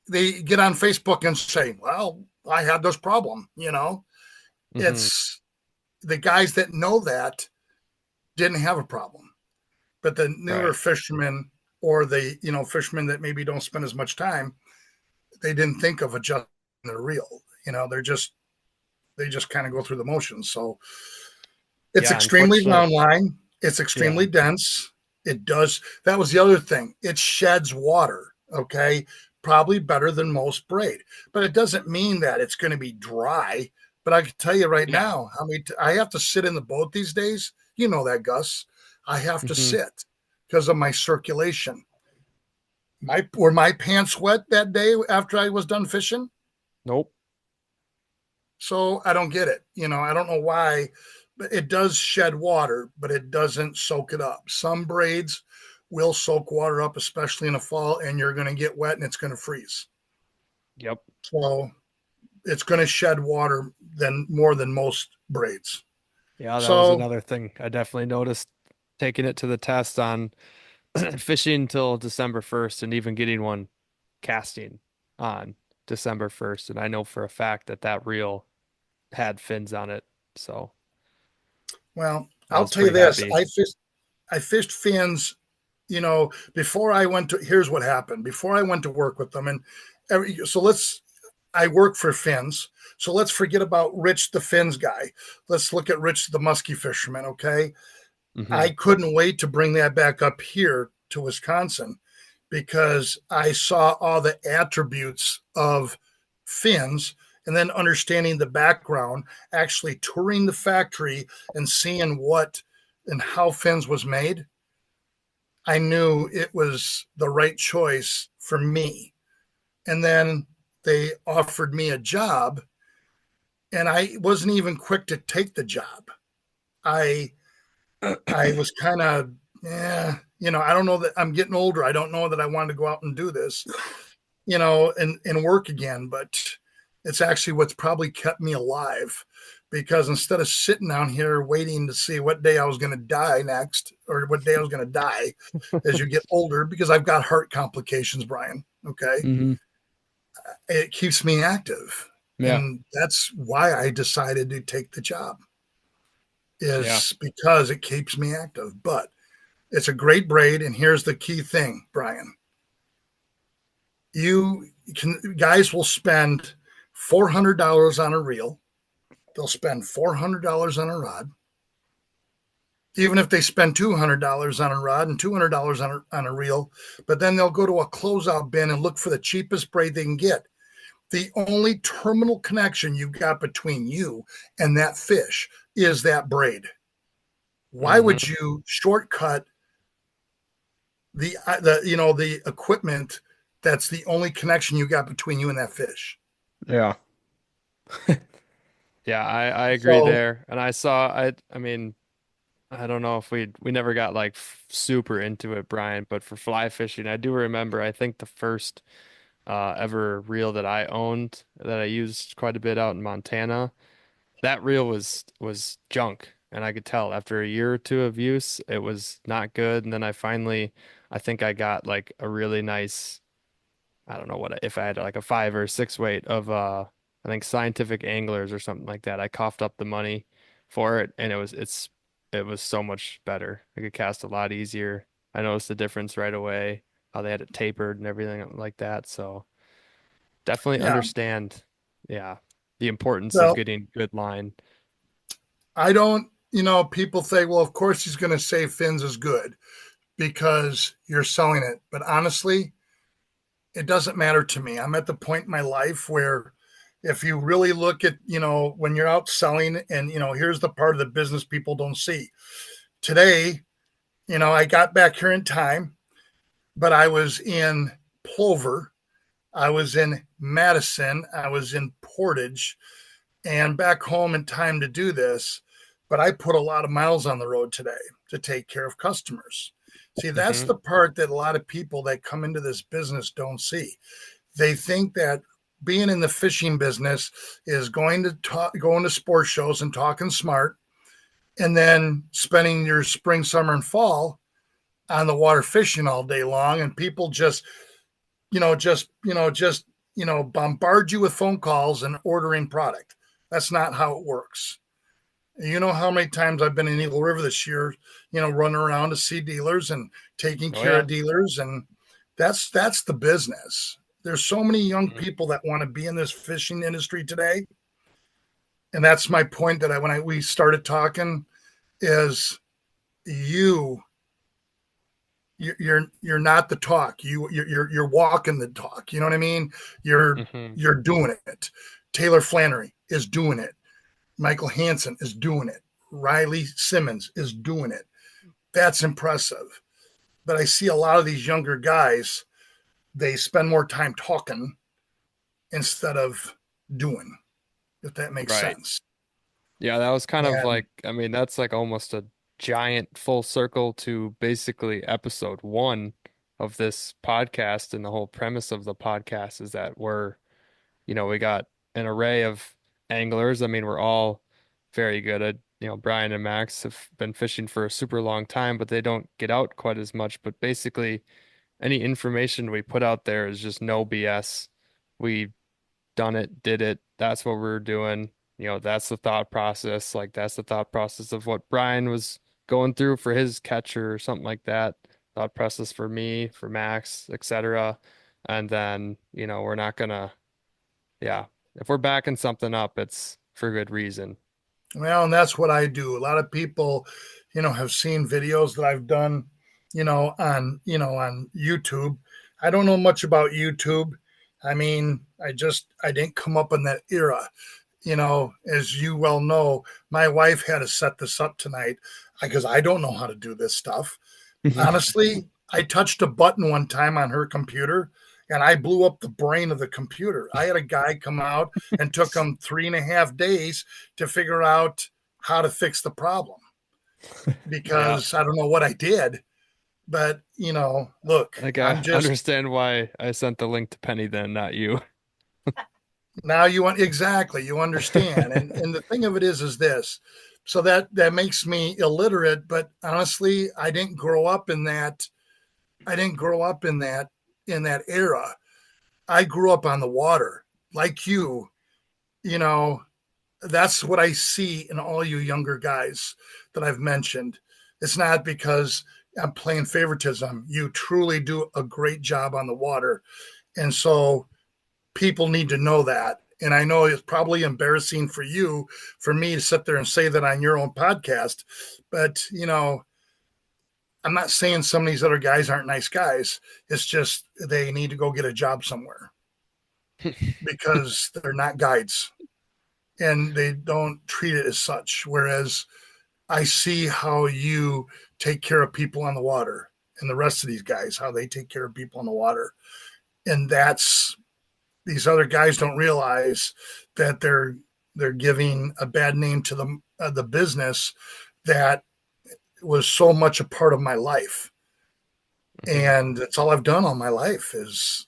they get on Facebook and say, well, I had this problem. Hmm. It's the guys that know that didn't have a problem. But the newer Right. fishermen or the, fishermen that maybe don't spend as much time, they didn't think of adjusting their reel. They just kind of go through the motions. So it's Yeah, extremely unfortunately. round line. It's extremely Yeah. dense. It does. That was the other thing. It sheds water. Okay. Probably better than most braid, but it doesn't mean that it's going to be dry. But I can tell you right Yeah. now, I have to sit in the boat these days. You know that, Gus. I have to Hmm. sit because of my circulation. Were my pants wet that day after I was done fishing? Nope. So I don't get it. I don't know why, but it does shed water, but it doesn't soak it up. Some braids will soak water up, especially in the fall, and you're going to get wet and it's going to freeze. Yep. So it's going to shed water more than most braids. Yeah, that was So, another thing I definitely noticed taking it to the test on fishing until December 1st and even getting one casting on December 1st. And I know for a fact that that reel had fins on it. So well, I I'll was tell you pretty this. happy. I fished fins, before I went to, here's what happened. Before I went to work with them, and I work for fins. So let's forget about Rich, the fins guy. Let's look at Rich, the musky fisherman. Okay. Hmm. I couldn't wait to bring that back up here to Wisconsin because I saw all the attributes of fins and then understanding the background, actually touring the factory and seeing what and how fins was made. I knew it was the right choice for me. And then they offered me a job, and I wasn't even quick to take the job. I I was kind of, yeah, I don't know that I'm getting older. I don't know that I wanted to go out and do this, and work again. But It's actually what's probably kept me alive, because instead of sitting down here waiting to see what day I was going to die next, or what day I was going to die as you get older, because I've got heart complications, Brian. Okay. Mm-hmm. It keeps me active. Yeah. And that's why I decided to take the job, Yeah. is because it keeps me active. But it's a great braid. And here's the key thing, Brian. Guys will spend $400 on a reel. They'll spend $400 on a rod. Even if they spend $200 on a rod and $200 on a reel, but then they'll go to a closeout bin and look for the cheapest braid they can get. The only terminal connection you've got between you and that fish is that braid. Why would you shortcut the equipment that's the only connection you got between you and that fish? Yeah. Yeah, I agree So, there. And I mean, I don't know if we never got like super into it, Brian, but for fly fishing, I do remember I think the first ever reel that I owned that I used quite a bit out in Montana, that reel was junk. And I could tell after a year or two of use, it was not good. And then I think I got like a really nice, I don't know if I had like a 5 or 6 weight of I think Scientific Anglers or something like that. I coughed up the money for it, and it was so much better. I could cast a lot easier. I noticed the difference right away, how they had it tapered and everything like that. So definitely yeah. understand, yeah, the importance of Well, getting good line. I don't, people say, well, of course he's going to say fins is good because you're selling it. But honestly, it doesn't matter to me. I'm at the point in my life where if you really look at, when you're out selling, and, here's the part of the business people don't see. Today, I got back here in time, but I was in Plover, I was in Madison, I was in Portage, and back home in time to do this. But I put a lot of miles on the road today to take care of customers. See, that's Hmm. the part that a lot of people that come into this business don't see. They think that being in the fishing business is going to sports shows and talking smart, and then spending your spring, summer, and fall on the water fishing all day long, and people just bombard you with phone calls and ordering product. That's not how it works. You know how many times I've been in Eagle River this year, running around to see dealers and taking Oh care yeah. of dealers, and that's the business. There's so many young Mhm. people that want to be in this fishing industry today, and that's my point. That when we started talking, is you you're not the talk. You're walking the talk. You know what I mean? Mhm. You're doing it. Taylor Flannery is doing it. Michael Hansen is doing it. Riley Simmons is doing it. That's impressive. But I see a lot of these younger guys, they spend more time talking instead of doing, if that makes Right. sense. Yeah, that was kind of And like, I mean, that's like almost a giant full circle to basically episode one of this podcast. And the whole premise of the podcast is that we got an array of anglers. I mean, we're all very good at, Brian and Max have been fishing for a super long time, but they don't get out quite as much. But basically, any information we put out there is just no BS. We done it, did it. That's what we're doing. That's the thought process. Like that's the thought process of what Brian was going through for his catcher or something like that. Thought process for me, for Max, etc. And then, we're not gonna, yeah. If we're backing something up, it's for good reason. well, and that's what I do. A lot of people, have seen videos that I've done, on YouTube. I don't know much about YouTube. I mean, I didn't come up in that era. As you well know, my wife had to set this up tonight because I don't know how to do this stuff. Honestly, I touched a button one time on her computer and I blew up the brain of the computer. I had a guy come out and took him 3.5 days to figure out how to fix the problem, Yeah. because I don't know what I did. But, look, Like I'm I just, understand why I sent the link to Penny then, not you. Now you want exactly, you understand. And the thing of it is this. So that makes me illiterate, but honestly, I didn't grow up in that. I didn't grow up in that era. I grew up on the water. Like you know, that's what I see in all you younger guys that I've mentioned. It's not because I'm playing favoritism. You truly do a great job on the water. And so people need to know that. And I know it's probably embarrassing for you, for me to sit there and say that on your own podcast. But, I'm not saying some of these other guys aren't nice guys. It's just they need to go get a job somewhere because they're not guides and they don't treat it as such. Whereas I see how you take care of people on the water and the rest of these guys, how they take care of people on the water. And that's these other guys don't realize that they're giving a bad name to the business that was so much a part of my life. And that's all I've done all my life is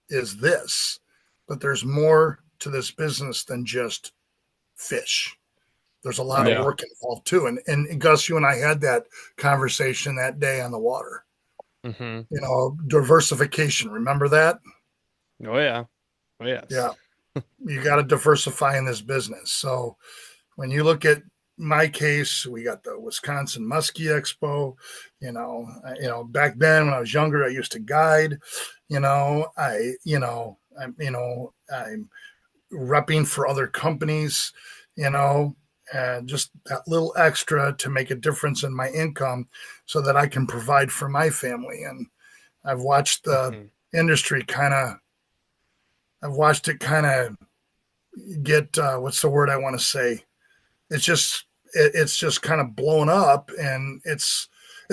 this. But there's more to this business than just fish. There's a lot of Yeah. work involved too. And Gus, you and I had that conversation that day on the water. Diversification. Remember that? Oh yeah. Oh yes. Yeah. You got to diversify in this business. So when you look at my case, we got the Wisconsin Musky Expo. Back then when I was younger, I used to guide. I'm repping for other companies. And just that little extra to make a difference in my income, so that I can provide for my family. And I've watched the industry I've watched it kind of get what's the word I want to say? It's just kind of blown up, and it's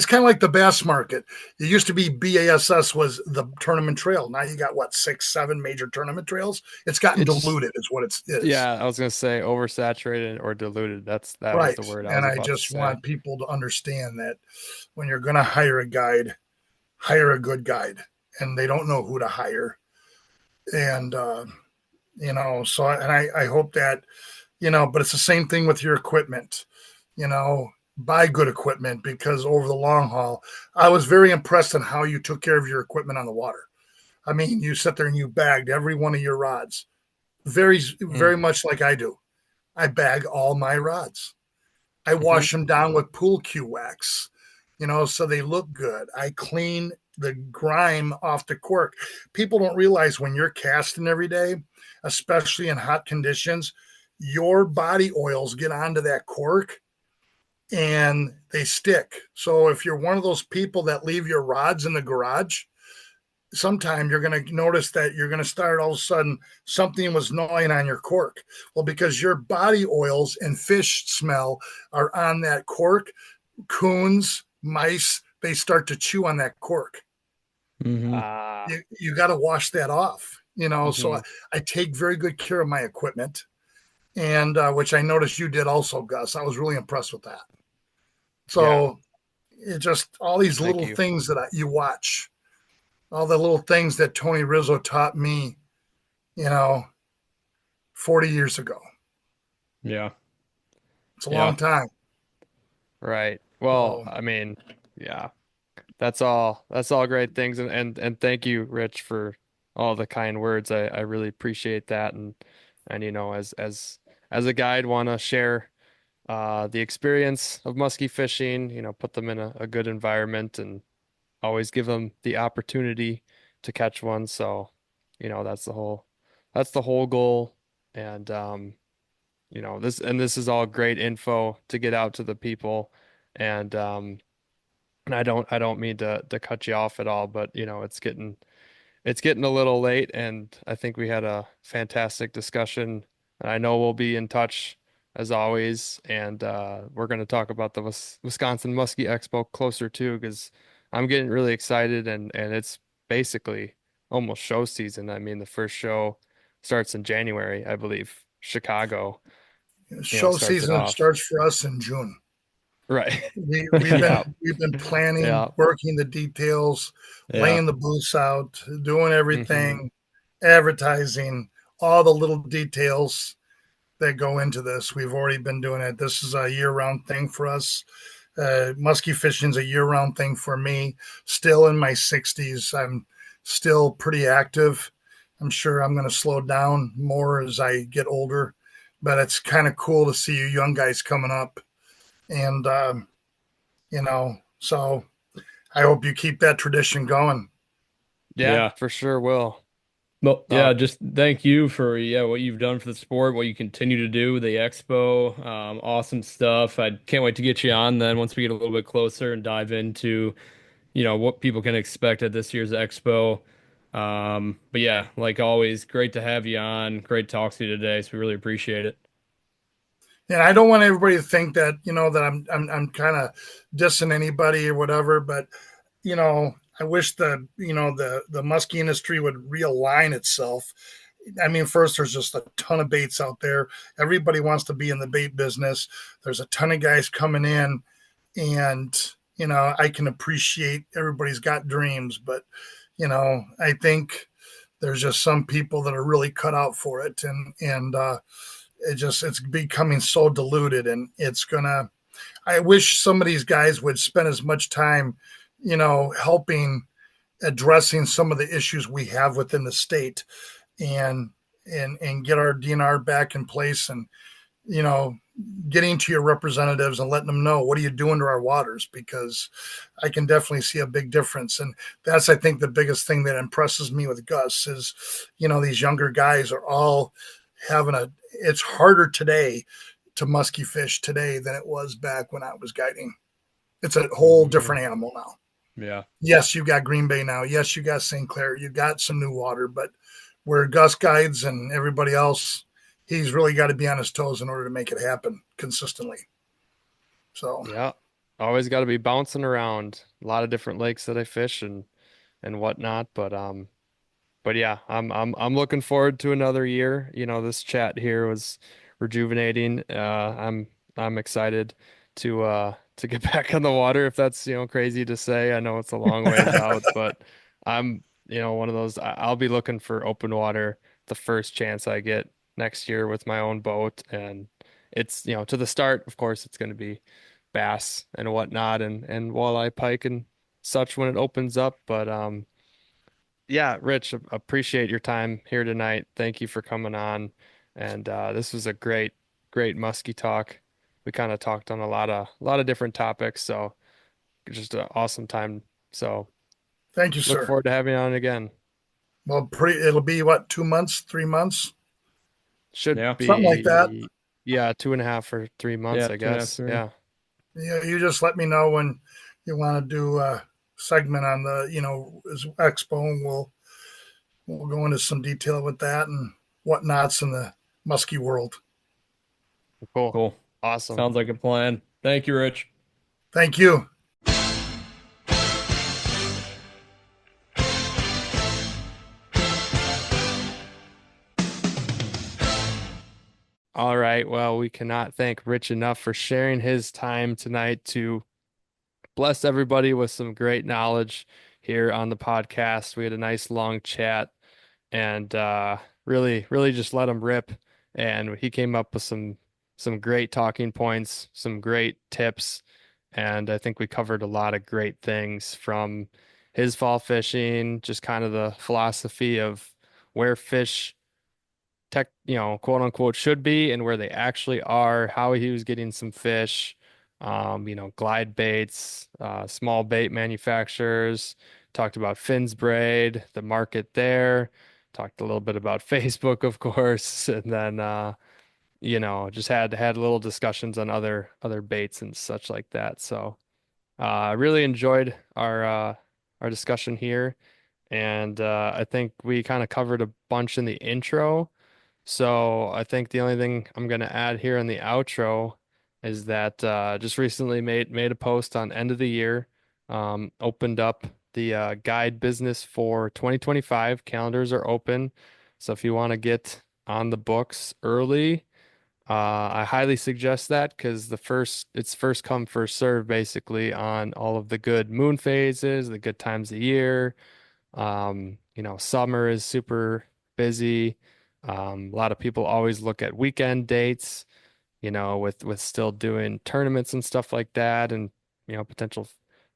kind of like the bass market. It used to be BASS was the tournament trail. Now you got what, 6, 7 major tournament trails. It's gotten diluted, is what it is. Yeah, I was gonna say oversaturated or diluted. That was Right. the word I And was I about to just say. want people to understand that when you're going to hire a guide, hire a good guide, and they don't know who to hire. And I hope that, but it's the same thing with your equipment. Buy good equipment, because over the long haul, I was very impressed on how you took care of your equipment on the water. I mean, you sit there and you bagged every one of your rods, very, very much like I do. I bag all my rods. I wash them down with pool cue wax, so they look good. I clean the grime off the cork. People don't realize when you're casting every day, especially in hot conditions, your body oils get onto that cork and they stick. So if you're one of those people that leave your rods in the garage, sometime you're going to notice that you're going to start all of a sudden something was gnawing on your cork. Well, because your body oils and fish smell are on that cork, coons, mice, they start to chew on that cork. You got to wash that off, so I take very good care of my equipment, and which I noticed you did also, Gus. I was really impressed with that. So it just all these little things that you watch, all the little things that Tony Rizzo taught me, 40 years ago. Yeah. It's a long time. Right. Well, I mean, yeah, that's all great things. And thank you, Rich, for all the kind words. I really appreciate that. And as a guide, want to share the experience of musky fishing, put them in a good environment and always give them the opportunity to catch one. So, that's the whole goal. And, this is all great info to get out to the people. And I don't mean to cut you off at all, but it's getting a little late, and I think we had a fantastic discussion. I know we'll be in touch as always, and we're going to talk about the Wisconsin Muskie Expo closer too, because I'm getting really excited, and it's basically almost show season. I mean, the first show starts in January, I believe. Chicago, Show starts it season off. starts for us in June. Right. We've been planning, working the details, laying the booths out, doing everything, advertising all the little details that go into this. We've already been doing it. This is a year-round thing for us. Musky fishing is a year-round thing for me. Still in my 60s, I'm still pretty active. I'm sure I'm going to slow down more as I get older, but it's kind of cool to see you young guys coming up. And, so I hope you keep that tradition going. Yeah, Yeah. for sure will. Well, Uh, yeah, just thank you for what you've done for the sport, what you continue to do with the expo. Awesome stuff. I can't wait to get you on then once we get a little bit closer and dive into, what people can expect at this year's expo. But yeah, like always, great to have you on. Great to talk to you today. So we really appreciate it. And I don't want everybody to think that, that I'm kind of dissing anybody or whatever, but I wish the muskie industry would realign itself. I mean, first, there's just a ton of baits out there. Everybody wants to be in the bait business. There's a ton of guys coming in, and I can appreciate everybody's got dreams, but I think there's just some people that are really cut out for it, and it's becoming so diluted, and it's gonna. I wish some of these guys would spend as much time, helping addressing some of the issues we have within the state, and and get our DNR back in place, and you know getting to your representatives and letting them know what are you doing to our waters, because I can definitely see a big difference. And that's, I think, the biggest thing that impresses me with Gus is these younger guys are all having it's harder today to musky fish today than it was back when I was guiding. It's a whole different animal now. Yeah. Yes, you got Green Bay now. Yes, you got St. Clair. You got some new water, but where Gus guides and everybody else, he's really got to be on his toes in order to make it happen consistently. So, yeah, always got to be bouncing around a lot of different lakes that I fish and whatnot. But yeah, I'm looking forward to another year. This chat here was rejuvenating. I'm excited to get back on the water, if that's crazy to say. I know it's a long ways out, but I'm one of those. I'll be looking for open water the first chance I get next year with my own boat, and it's to the start. Of course, it's going to be bass and whatnot, and walleye, pike, and such when it opens up, but yeah, Rich, appreciate your time here tonight. Thank you for coming on. And this was a great muskie talk. We kind of talked on a lot of different topics, so just an awesome time. So thank you, look sir. forward to having you on again. Well, it'll be what, 2 months, 3 months, Should Yeah. something like that. be, yeah, 2.5 or 3 months, Yeah. I Two and a half, guess. three. Yeah. Yeah, you just let me know when you want to do a segment on the expo, and we'll go into some detail with that and whatnots in the muskie world. Cool. Cool. Awesome. Sounds like a plan. Thank you, Rich. Thank you. All right. Well, we cannot thank Rich enough for sharing his time tonight to bless everybody with some great knowledge here on the podcast. We had a nice long chat and really just let him rip. And he came up with some great talking points, some great tips, and I think we covered a lot of great things from his fall fishing, just kind of the philosophy of where fish quote unquote should be and where they actually are, how he was getting some fish, glide baits, small bait manufacturers, talked about Finn's Braid, the market there, talked a little bit about Facebook, of course, and then just had little discussions on other baits and such like that. So I really enjoyed our discussion here, and I think we kind of covered a bunch in the intro. So I think the only thing I'm going to add here in the outro is that just recently made a post on end of the year, opened up the guide business for 2025. Calendars are open, so if you want to get on the books early, I highly suggest that because it's first come first serve basically on all of the good moon phases, the good times of year. Summer is super busy. A lot of people always look at weekend dates, with still doing tournaments and stuff like that, and potential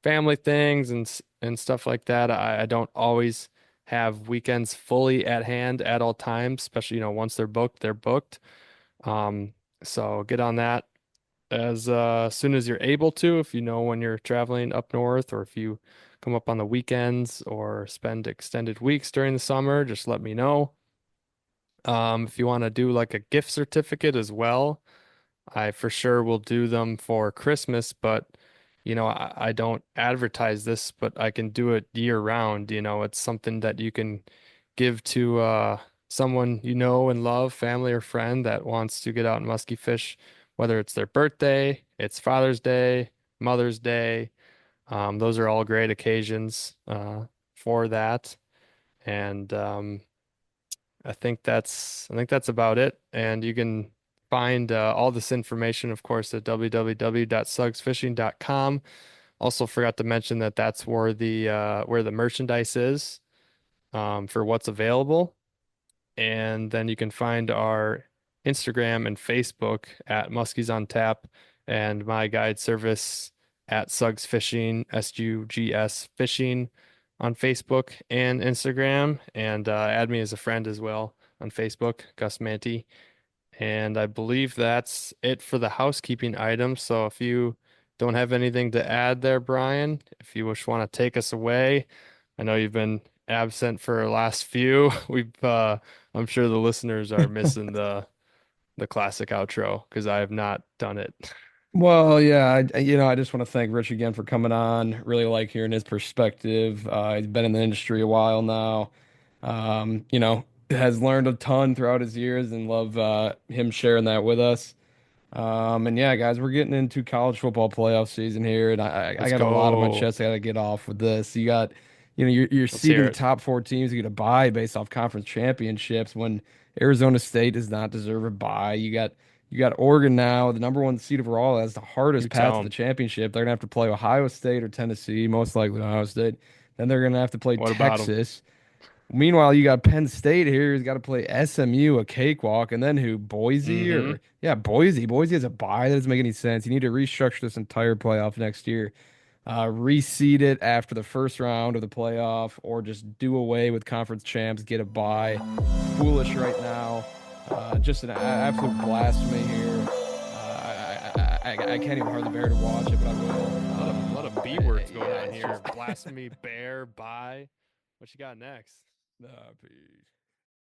family things and stuff like that. I don't always have weekends fully at hand at all times, especially once they're booked, they're booked. Um, so get on that as soon as you're able to, if when you're traveling up north, or if you come up on the weekends or spend extended weeks during the summer, just let me know. If you want to do like a gift certificate as well, I for sure will do them for Christmas, but I don't advertise this, but I can do it year round. It's something that you can give to someone you know and love, family or friend that wants to get out and musky fish, whether it's their birthday, it's Father's Day, Mother's Day. Those are all great occasions for that. And I think that's about it. And you can find all this information, of course, at www.sugsfishing.com. Also forgot to mention that that's where the merchandise is for what's available. And then you can find our Instagram and Facebook at Muskies on Tap, and my guide service at Sugs Fishing, SUGS Fishing on Facebook and Instagram. And add me as a friend as well on Facebook, Gus Manty. And I believe that's it for the housekeeping items. So if you don't have anything to add there, Brian, if you want to take us away, I know you've been absent for the last few. I'm sure the listeners are missing the classic outro because I have not done it. Well, yeah, I just want to thank Rich again for coming on. Really like hearing his perspective. He's been in the industry a while now. Has learned a ton throughout his years, and love him sharing that with us. And yeah, guys, we're getting into college football playoff season here, and I Let's got a lot on my go. chest I got to get off with this. You got, you're Let's hear seeding the it. top four teams you get a bye based off conference championships when Arizona State does not deserve a bye. You got Oregon now, the number one seed overall, has the hardest You path tell to the them. championship. They're gonna have to play Ohio State or Tennessee, most likely Ohio State. Then they're gonna have to play What about them? Texas. Meanwhile, you got Penn State here who's got to play SMU, a cakewalk, and then who? Boise Mm-hmm. or yeah, Boise. Boise has a bye. That doesn't make any sense. You need to restructure this entire playoff next year. Reseed it after the first round of the playoff, or just do away with conference champs, get a bye. Foolish right now. Just an absolute blasphemy here. I can't even hardly bear to watch it, but I will. A lot of B words going on here. Blasphemy, bear, buy. What you got next? Peace.